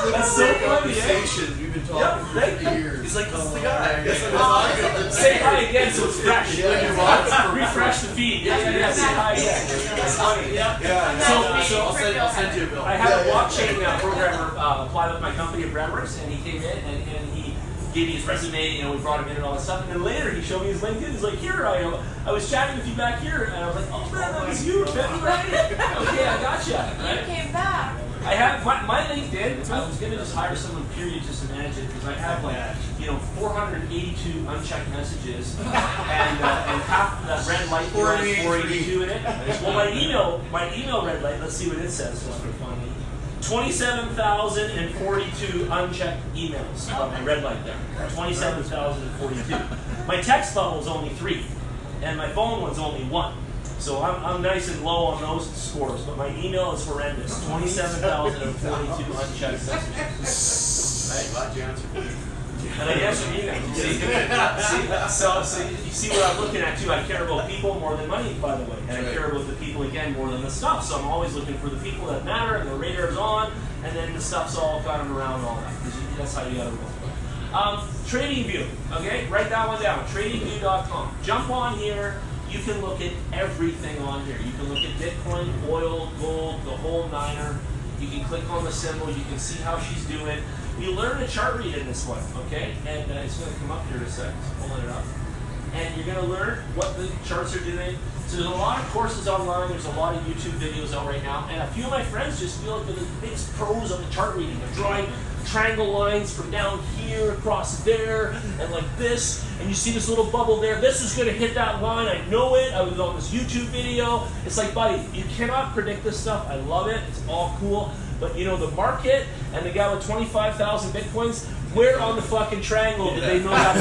was That's just so looking for funny, conversation. We've been talking for 50 years. He's like, this is the Yeah, guy. that's what I'm talking about. Say hi again so it's fresh. Yeah. Refresh the feed. Yeah. Say hi again. That's funny. So I'll send you a bill. I had a blockchain programmer apply with my company at Breadworks, and he came in and he gave me his resume, we brought him in and all that stuff. And then later he showed me his LinkedIn. He's like, here, I was chatting with you back here. And I was like, oh man, that was you, Benny, right? Okay, I gotcha. Right? You came back. I have my LinkedIn. I was gonna just hire someone period just to manage it because I have 482 unchecked messages and half that red light there has 482 in it. Well, my email red light. Let's see what it says just for fun. 27,042 unchecked emails on my red light there. 27,042. My text bubble is only 3, and my phone one's only 1. So I'm nice and low on those scores, but my email is horrendous. 27,042 unchecked messages. Hey, glad you answered. And I answer emails. So you see what I'm looking at too. I care about people more than money, by the way, and I care about the people again more than the stuff. So I'm always looking for the people that matter, and the radar's on, and then the stuff's all kind of around all that. That's how you gotta roll. TradingView. Okay, write that one down. TradingView.com. Jump on here. You can look at everything on here. You can look at Bitcoin, oil, gold, the whole niner. You can click on the symbol. You can see how she's doing. You learn a chart read in this one, okay? And it's going to come up here in a second. Pulling it up. And you're going to learn what the charts are doing. So there's a lot of courses online. There's a lot of YouTube videos out right now. And a few of my friends just feel like they're the biggest pros on the chart reading. They're drawing triangle lines from down here across there and like this. And you see this little bubble there. This is going to hit that line. I know it. I was on this YouTube video. It's like, buddy, you cannot predict this stuff. I love it. It's all cool. But the market and the guy with 25,000 Bitcoins, where on the fucking triangle did they know that?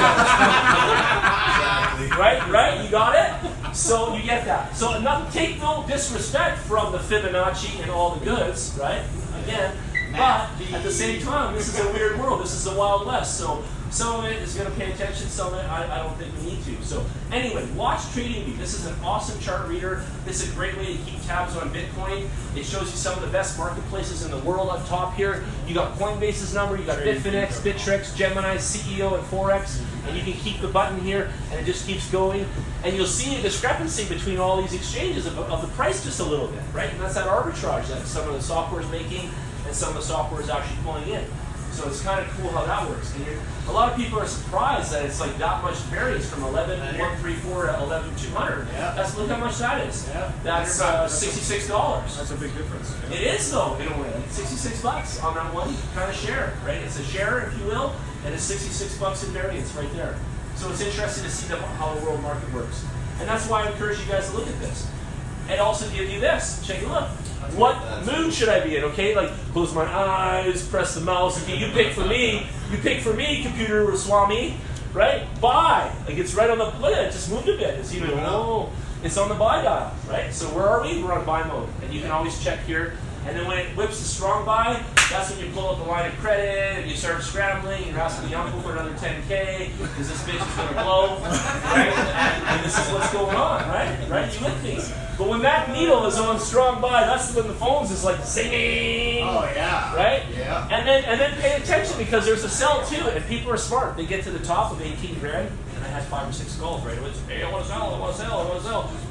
Right? You got it? So you get that. So take no disrespect from the Fibonacci and all the goods, right? Again, but at the same time, this is a weird world. This is the Wild West. So some of it is going to pay attention, some of it I don't think we need to. So anyway, watch TradingView. This is an awesome chart reader. This is a great way to keep tabs on Bitcoin. It shows you some of the best marketplaces in the world up top here. You got Coinbase's number, you got Bitfinex, Bittrex, Gemini's CEO, and Forex. And you can keep the button here, and it just keeps going. And you'll see a discrepancy between all these exchanges of the price just a little bit, right? And that's that arbitrage that some of the software is making and some of the software is actually pulling in. So it's kind of cool how that works. And a lot of people are surprised that it's like that much variance from 11,134 to 11,200. Yeah. Look how much that is. Yeah. That's $66. That's a big difference. It is though, in a way. $66 on that one kind of share, right? It's a share, if you will, and it's $66 in variance right there. So it's interesting to see how the world market works. And that's why I encourage you guys to look at this. And also give you this. Take a look. What mood should I be in? Okay, like close my eyes, press the mouse. Okay, you pick for me. Computer Swami, right? Buy. Like it's right on the. Look at it. Just moved a bit. It's even. Oh, it's on the buy dial, right? So where are we? We're on buy mode, and you can always check here. And then when it whips the strong buy, that's when you pull up the line of credit and you start scrambling. You're asking the uncle for another 10K because this bitch is gonna blow, right? And this is what's going on, right? You with me? But when that needle is on strong buy, that's when the phones is like singing. Oh yeah. Right? Yeah. And then pay attention because there's a sell too, and people are smart. They get to the top of 18 grand, and I had 5 or 6 calls right away. Hey, I want to sell.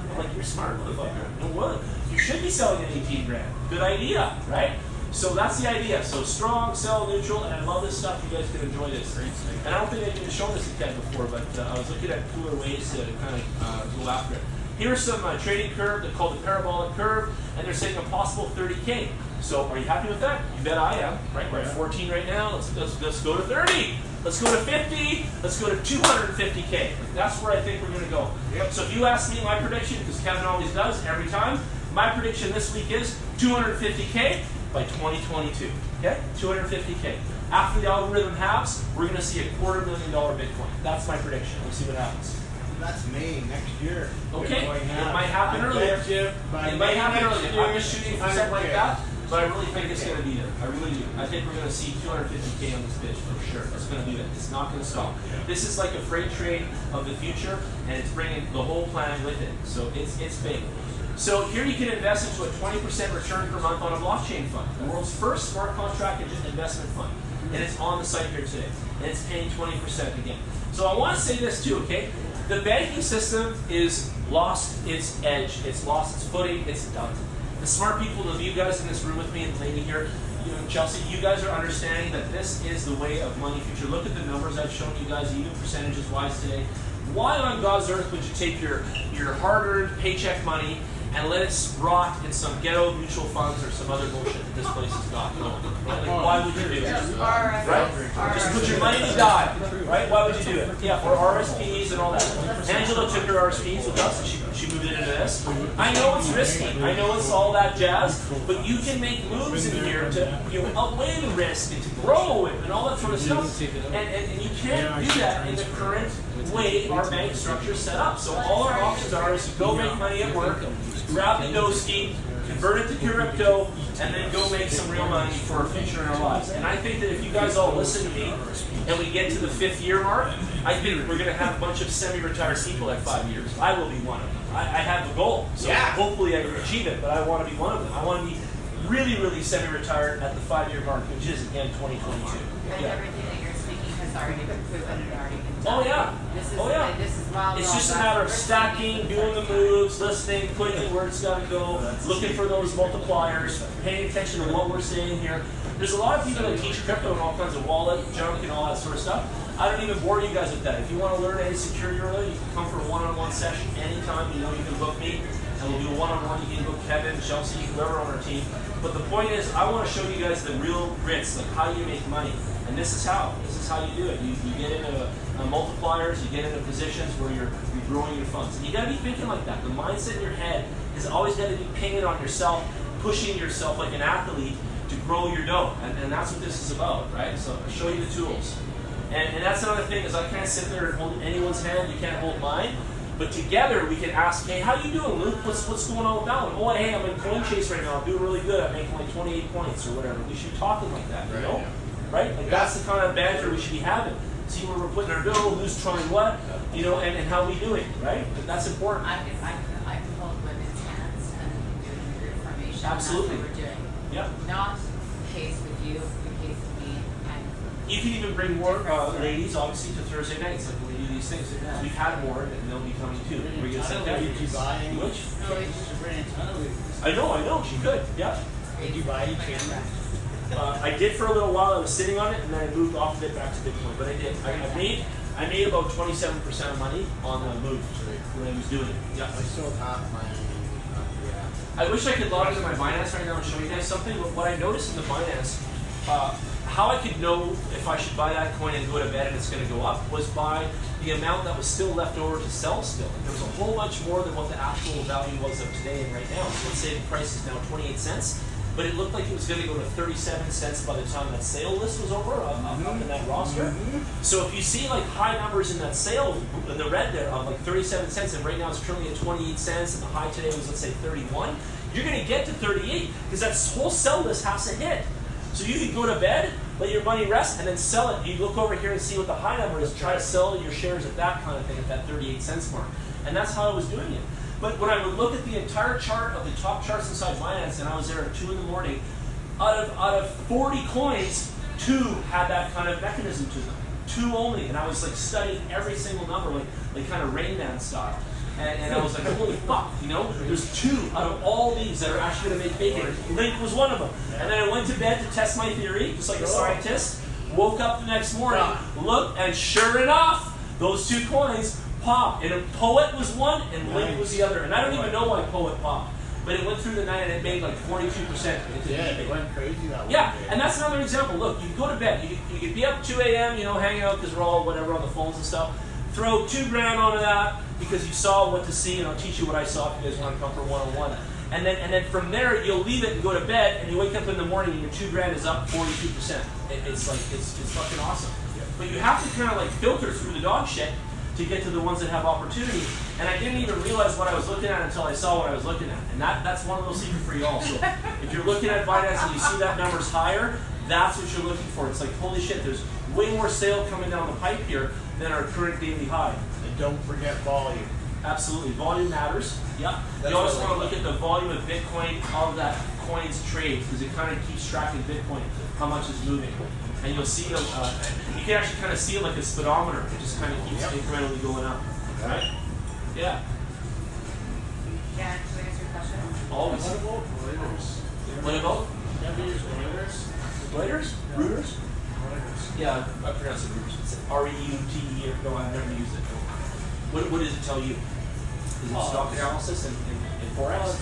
I'm like, you're smart, motherfucker. No what? You should be selling at 18 grand. Good idea, right? So that's the idea. So strong, sell, neutral, and I love this stuff. You guys can enjoy this. And I don't think I've even shown this again before, but I was looking at cooler ways to kind of go after it. Here's some trading curve. They're called the parabolic curve, and they're saying a possible 30K. So are you happy with that? You bet I am. Right, we're at 14 right now. Let's go to 30. Let's go to 50. Let's go to 250K. That's where I think we're going to go. Yep. So if you ask me my prediction, because Kevin always does every time, my prediction this week is 250K by 2022. Okay? 250K. After the algorithm halves, we're going to see $250,000 Bitcoin. That's my prediction. We'll see what happens. That's May next year. Okay, Bitcoin it halves. might happen I earlier. bet you by It might May happen next earlier. year, I'm just shooting for something like 100K. that, but I really think it's going to be there. I really do. I think we're going to see 250K on this bitch for sure. It's going to be there. It's not going to stop. This is like a freight train of the future, and it's bringing the whole planet with it. So it's big. So here you can invest into a 20% return per month on a blockchain fund, the world's first smart contract investment fund. And it's on the site here today. And it's paying 20% again. So I want to say this too, okay? The banking system is lost its edge. It's lost its footing. It's done. The smart people of you guys in this room with me and the lady here, you know, Chelsea, you guys are understanding that this is the way of money future. Look at the numbers I've shown you guys, even percentages wise today. Why on God's earth would you take your hard-earned paycheck money and let it rot in some ghetto mutual funds or some other bullshit that this place has got going on? Right? Like, why would you do it? Right? Just put your money to die. Right? Why would you do it? Yeah, for RSPs and all that. Angela took her RSPs with us and she moved it into this. I know it's risky. I know it's all that jazz, but you can make moves in here to outweigh the risk and to grow and all that sort of stuff. And you can't do that in the current way our bank structure is set up. So all our options are is to go make money at work, grab the doski, convert it to crypto, and then go make some real money for our future in our lives. And I think that if you guys all listen to me and we get to the 5th year mark, I think we're going to have a bunch of semi-retired people at 5 years. I will be one of them. I have a goal, so hopefully I can achieve it, but I want to be one of them. I want to be really, really semi-retired at the 5-year mark, which is, again, 2022. And everything that you're speaking has already been proven and already been Oh done. yeah. This is, Oh yeah. This is wild. It's just a matter of stacking, doing the moves, listening, putting in where it's got to go, looking for those multipliers, paying attention to what we're saying here. There's a lot of people that teach crypto and all kinds of wallet junk and all that sort of stuff. I don't even bore you guys with that. If you want to learn any security related, you can come for a one-on-one session anytime. You know you can book me, and we'll do a one-on-one. You can book Kevin, Chelsea, whoever on our team. But the point is, I want to show you guys the real grits, like how you make money. And this is how. This is how you do it. You get into multipliers, you get into positions where you're growing your funds. And you got to be thinking like that. The mindset in your head has always got to be pinging on yourself, pushing yourself like an athlete to grow your dough. And that's what this is about, right? So I'll show you the tools. And that's another thing, is I can't sit there and hold anyone's hand. You can't hold mine. But together we can ask, hey, how you doing, Luke? What's going on with that one? Oh, hey, I'm in CoinChase right now. I'm doing really good. I'm making like 28 points or whatever. We should be talking like that, you know? Right? Like that's the kind of banter we should be having. See where we're putting our dough, who's trying what, you know, and how we doing, right? That's important. I can hold women's hands and do your information. Absolutely. That's what we're doing. Yeah. Not the case with you, the case with me. And You can even bring more ladies, obviously, to Thursday nights, like when we do these things. We've had more, and they'll be coming too. We're gonna send that. Did you buy any? Which? I I know. She could. Yeah. Did you buy any camera? I did for a little while. I was sitting on it, and then I moved off of it back to Bitcoin. But I did. I made about 27% of money on the move when I was doing it. Yeah. I still have my. I wish I could log into my Binance right now and show you guys something. But what I noticed in the Binance, how I could know if I should buy that coin and go to bed and it's going to go up, was by the amount that was still left over to sell still. There was a whole bunch more than what the actual value was of today and right now. So let's say the price is now 28 cents. But it looked like it was going to go to 37 cents by the time that sale list was over up in that roster. So if you see like high numbers in that sale, in the red there, of like 37 cents, and right now it's currently at 28 cents, and the high today was, let's say, 31, you're going to get to 38 because that whole sell list has to hit. So you can go to bed, let your money rest, and then sell it. You look over here and see what the high number is, try to sell your shares at that kind of thing, at that 38 cents mark. And that's how I was doing it. But when I would look at the entire chart of the top charts inside Binance, and I was there at 2 in the morning, out of 40 coins, 2 had that kind of mechanism to them. 2 only. And I was like studying every single number, like kind of Rain Man style. And I was like, holy fuck, you know? There's 2 out of all these that are actually going to make bacon. Link was one of them. And then I went to bed to test my theory, just like a scientist. Woke up the next morning, looked, and sure enough, those 2 coins popped. And a Poet was one, and Link was the other. And I don't even know why Poet popped. but it went through the night and it made like 42% into the Yeah, day. it went crazy that one Yeah, day. and that's another example. Look, you go to bed. You could be up 2 a.m., you know, hang out because we're all whatever on the phones and stuff. Throw $2 grand onto that because you saw what to see, and I'll teach you what I saw if you guys want to come for one-on-one. And then from there, you'll leave it and go to bed, and you wake up in the morning and your $2 grand is up 42%. It's fucking awesome. But you have to kind of like filter through the dog shit to get to the ones that have opportunity. And I didn't even realize what I was looking at until I saw what I was looking at. And that's one of those secrets for y'all. So if you're looking at finance and you see that number's higher, that's what you're looking for. It's like, holy shit, there's way more sale coming down the pipe here than our current daily high. And don't forget volume. Absolutely. Volume matters. Yeah. That's You always what I want to like. look at the volume of Bitcoin of that coin's trade because it kind of keeps tracking Bitcoin, how much is moving. And you'll see, you can actually kind of see it like a speedometer. It just kind of keeps incrementally going up. Right? Yeah. Yeah, can I answer your question? Always. What about Reuters? What about? Never use Reuters? Reuters? Reuters? Reuters. Yeah, I pronounce it Reuters. It's R-E-U-T-E. No, I've never used it. What does it tell you? Is it stock analysis and Forex?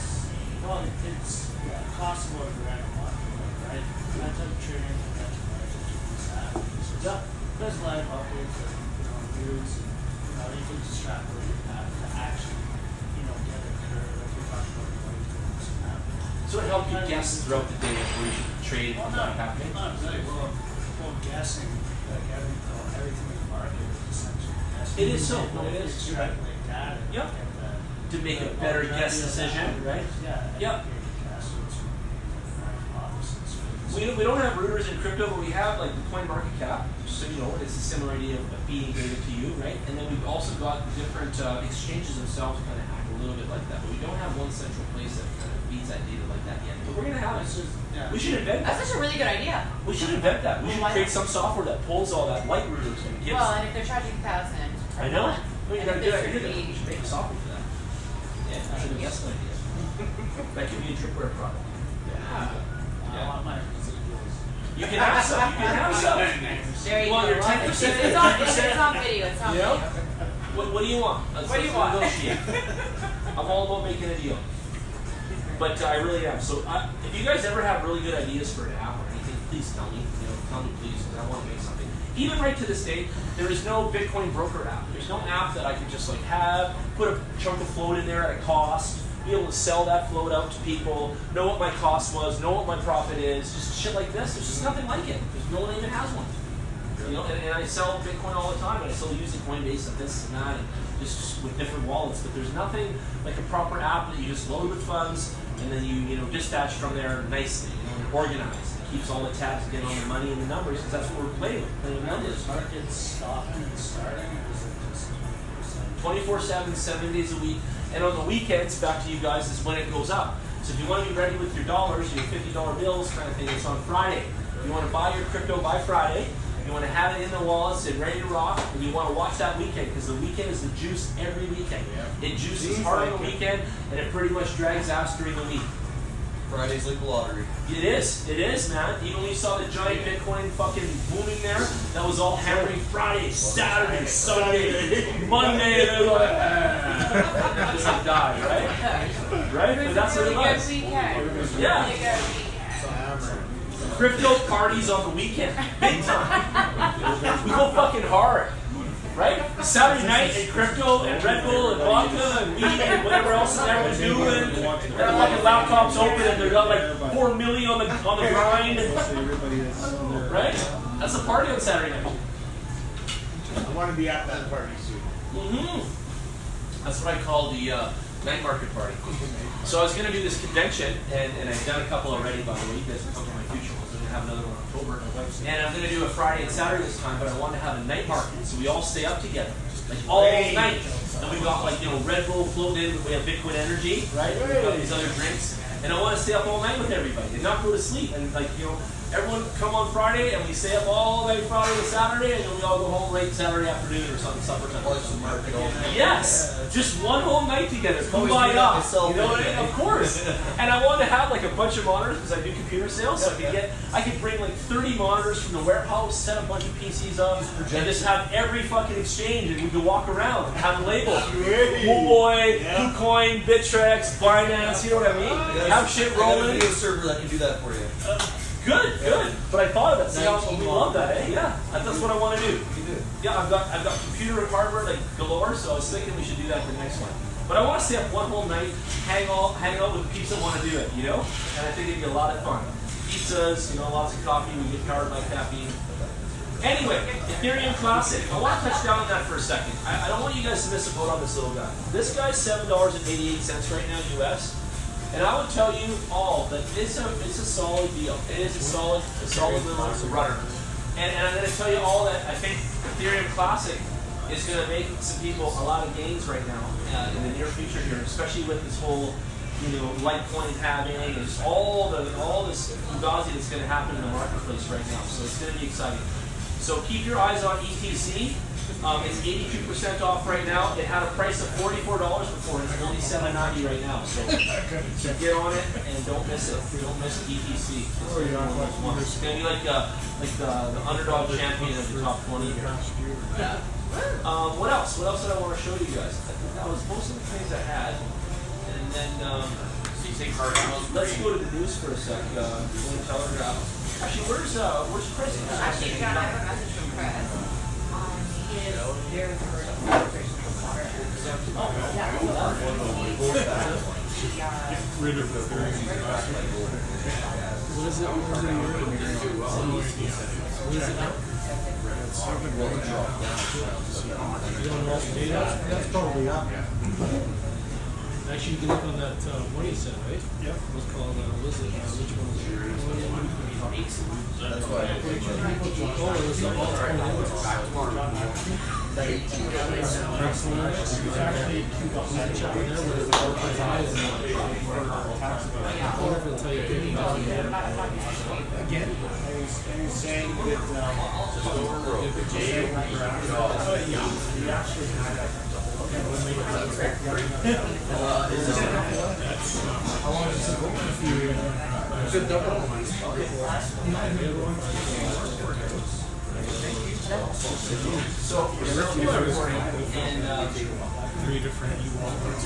It's cost of $1 grand a month, right? That type of trading, that type of market, Yeah. there's live updates and news, and you can extrapolate that to actually, get a curve like you're talking about Reuters and that. So it helps you guess throughout the day where you should trade and what's happening. Not exactly. Well, guessing, like everything in the market is essentially guessing. It is so. You It is. extrapolate data. and Yep. get that. To make a better guess decision, right? Yeah. Yep. We don't have rooters in crypto, but we have like the coin market cap, so you know it's a similar idea of feeding data to you, right? And then we've also got different exchanges themselves kind of act a little bit like that, but we don't have one central place that kind of feeds that data like that yet. But we're gonna have it. We should invent That's that. such a really good idea. We should invent that. We should Why create not? some software that pulls all that like rooters and gives. Well, and if they're charging 1,000. I know. Well, you got a good idea. Be, We should make a software for that. Yeah, that's an investment idea. That could be a tripwire product. I want my residuals. You can have some. You can have some. there you Well, go. you're 10%. It's on video. It's on You know? video. What do you want? Let's negotiate. I'm all about making a deal. But I really am. So if you guys ever have really good ideas for an app or anything, please tell me. Tell me please, because I want to make something. Even right to this day, there is no Bitcoin broker app. There's no app that I can just like have, put a chunk of float in there at a cost, be able to sell that float out to people, know what my cost was, know what my profit is, just shit like this. There's just nothing like it. There's no one even has one. And I sell Bitcoin all the time, and I still use the Coinbase and this and that, and just with different wallets. But there's nothing like a proper app that you just load with funds, and then you dispatch from there nicely, and organized. It keeps all the tabs again on the money and the numbers, because that's what we're playing with numbers. Markets stopping and starting, or is it just 24/7, 7 days a week. And on the weekends, back to you guys, is when it goes up. So if you want to be ready with your dollars, your $50 bills kind of thing, it's on Friday. If you want to buy your crypto by Friday, you want to have it in the wallets and ready to rock, and you want to watch that weekend, because the weekend is the juice every weekend. It juices hard on the weekend, and it pretty much drags ass during the week. Friday's like the lottery. It is, man. Even when you saw the giant Bitcoin fucking booming there, that was all hammering Friday, Saturday, Sunday, Monday, and then like, just like die, right? Right? But that's what it Really was. good weekend. Yeah. Really good weekend. Crypto parties on the weekend, big time. We go fucking hard, right? Saturday night and crypto and Red Bull and vodka and weed and whatever else everyone's doing. Their fucking laptops open and they've got like 4 million on the grind, right? That's a party on Saturday night. I want to be at that party soon. That's what I call the night market party. So I was going to do this convention, and I've done a couple already, by the way. You guys can come to my future ones. I'm going to have another one in October. And I'm going to do a Friday and Saturday this time, but I want to have a night market, so we all stay up together, like all night. And we've got like, Red Bull floating in, we have Bitcoin Energy, right? We've got these other drinks. And I want to stay up all night with everybody and not go to sleep. And like, everyone come on Friday and we stay up all night Friday to Saturday, and then we all go home late Saturday afternoon or something, supper time. Watch the market all night. Yes, just one whole night together. Come Always by do that us. myself, You know what I mean? yeah. Of course. And I wanted to have like a bunch of monitors because I do computer sales, so I could bring like 30 monitors from the warehouse, set a bunch of PCs up, and just have every fucking exchange, and we could walk around and have labels. Boy, KuCoin, Bittrex, Binance. You know what I mean? Have shit I got a rolling. video server that can do that for you. Good. But I thought of it. See how 19 we love that, eh? Yeah, that's what I want to do. You do. Yeah, I've got computer and hardware like galore, so I was thinking we should do that for the next one. But I want to stay up one whole night, hang out with the people that want to do it, you know? And I think it'd be a lot of fun. Pizzas, you know, lots of coffee. We get powered by caffeine. Anyway, Ethereum Classic. I want to touch down on that for a second. I don't want you guys to miss a boat on this little guy. This guy's $7.88 right now US. And I would tell you all that it's a solid deal. It is a solid little runner. And I'm going to tell you all that I think Ethereum Classic is going to make some people a lot of gains right now in the near future here, especially with this whole, you know, Litecoin halving and just all this fugazi that's going to happen in the marketplace right now. So it's going to be exciting. So keep your eyes on ETC. It's 82% off right now. It had a price of $44 before. It's only $7.90 right now. So get on it and don't miss it. Don't miss ETC. It's going to be like the underdog champion of the top 20 here. What else? What else did I want to show you guys? I think that was most of the things I had. And then let's go to the news for a sec. Telegraph. Actually, where's Chris? Actually, John, I have a message from Chris. There's a celebration of water. Get rid of the very what is it? That's probably up. Actually, you can look on that, what he said, right? Yep. It was called, which one was it? That's why. Oh, it was the all-time Again, I was saying that you actually had how long does it go? Good double. So we're recording, and Three different you want, but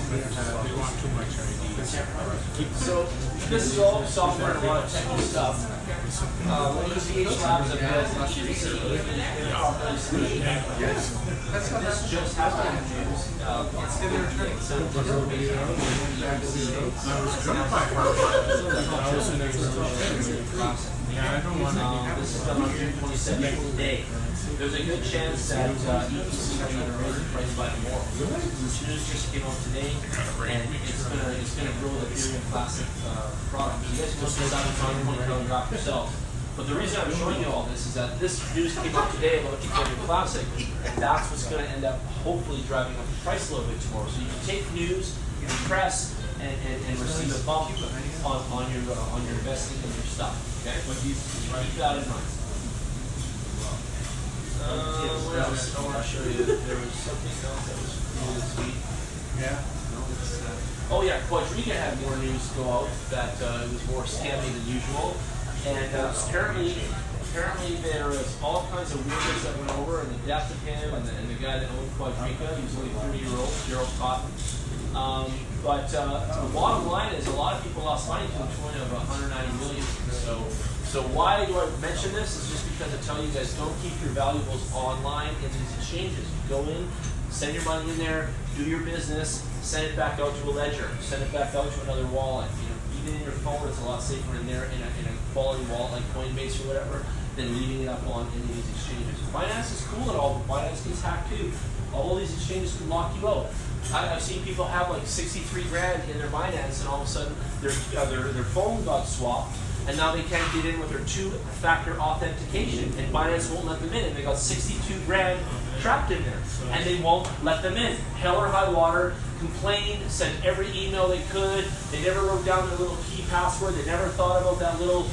they want too much so this is all software and a lot of technical stuff. ECH Labs have built this just happened in the news. It's going to return. So Yeah, I don't want to. this is done on June 27th today. There's a good chance that ETC is going to raise the price by more. This news just came out today, and it's gonna grow the Ethereum Classic product. You guys can look this up on Telegraph yourselves. But the reason I'm showing you all this is that this news came out today about Ethereum Classic, and that's what's going to end up hopefully driving up the price a little bit tomorrow. So you can take news and press and receive a bump on your investing and your stuff. Okay, keep that in mind. What else? I want to show you. There was something else that was cool this week. Yeah. Oh yeah, Quadriga had more news go out that it was more scammy than usual, and apparently there was all kinds of weirdness that went over, and the death of him, and the guy that owned Quadriga, he was only 30-year-old, Gerald Cotton. But the bottom line is a lot of people lost money to the tune of 190 million. So why do I mention this? It's just because I tell you guys, don't keep your valuables online in these exchanges. You go in, send your money in there, do your business, send it back out to a ledger, send it back out to another wallet. You know, even in your phone, it's a lot safer in there in a quality wallet like Coinbase or whatever than leaving it up on any of these exchanges. Binance is cool and all, but Binance gets hacked too. All of these exchanges can lock you out. I've seen people have like 63 grand in their Binance, and all of a sudden their phone got swapped, and now they can't get in with their two-factor authentication, and Binance won't let them in, and they got 62 grand trapped in there, and they won't let them in. Hell or high water, complained, sent every email they could. They never wrote down their little key password. They never thought about that little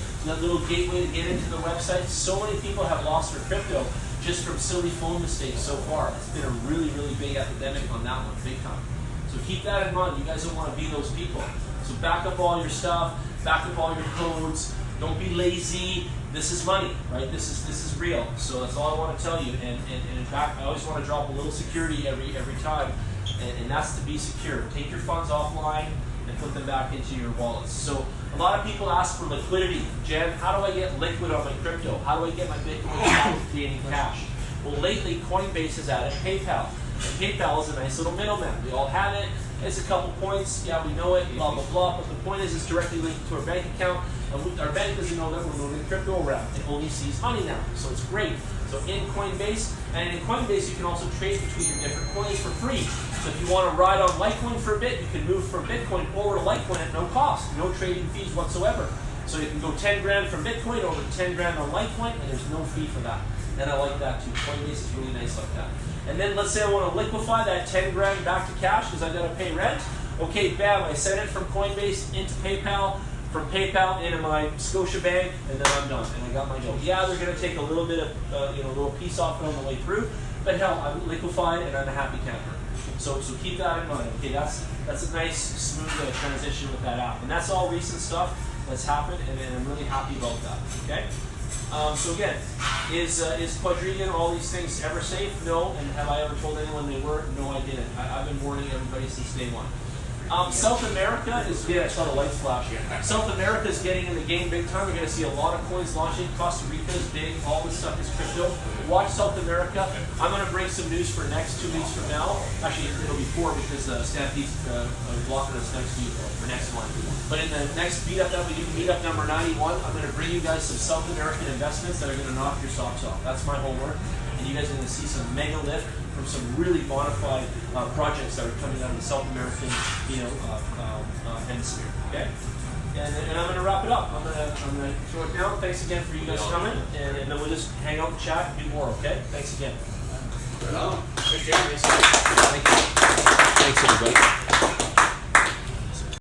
gateway to get into the website. So many people have lost their crypto just from silly phone mistakes so far. It's been a really, really big epidemic on that one, big time. So keep that in mind. You guys don't want to be those people. So back up all your stuff, back up all your codes. Don't be lazy. This is money, right? This is real. So that's all I want to tell you. And in fact, I always want to drop a little security every time, and that's to be secure. Take your funds offline and put them back into your wallets. So a lot of people ask for liquidity. Jen, how do I get liquid on my crypto? How do I get my Bitcoin without creating cash? Well, lately Coinbase has added PayPal. And PayPal is a nice little middleman. We all have it. It's a couple points. Yeah, we know it. Blah blah blah. But the point is, it's directly linked to our bank account. And our bank doesn't know that we're moving crypto around. It only sees money now, so it's great. So in Coinbase, and in Coinbase, you can also trade between your different coins for free. So if you want to ride on Litecoin for a bit, you can move from Bitcoin over to Litecoin at no cost, no trading fees whatsoever. So you can go 10 grand from Bitcoin over to 10 grand on Litecoin, and there's no fee for that. And I like that too. Coinbase is really nice like that. And then let's say I want to liquefy that 10 grand back to cash because I got to pay rent. Okay, bam, I send it from Coinbase into PayPal, from PayPal into my Scotiabank, and then I'm done, and I got my dough. Yeah, they're going to take a little bit of, a little piece off it on the way through, but hell, I'm liquefied and I'm a happy camper. So keep that in mind. Okay, that's a nice, smooth transition with that app, and that's all recent stuff that's happened, and I'm really happy about that. Okay. So again, is Quadriga, all these things ever safe? No. And have I ever told anyone they were? No, I didn't. I've been warning everybody since day one. South America is, I saw the lights flash here. South America is getting in the game big time. You're going to see a lot of coins launching. Costa Rica is big. All this stuff is crypto. Watch South America. I'm going to bring some news for next 2 weeks from now. Actually, it'll be 4 because Stampede's blocking us next week or next one. But in the next meetup that we do, meetup number 91, I'm going to bring you guys some South American investments that are going to knock your socks off. That's my homework. And you guys are going to see some mega lift from some really bona fide projects that are coming out of the South American, hemisphere. Okay, and I'm going to wrap it up. I'm going to throw it down. Thanks again for you guys coming, and then we'll just hang out and chat and do more. Okay, thanks again. Good job. Thank you. Thanks everybody.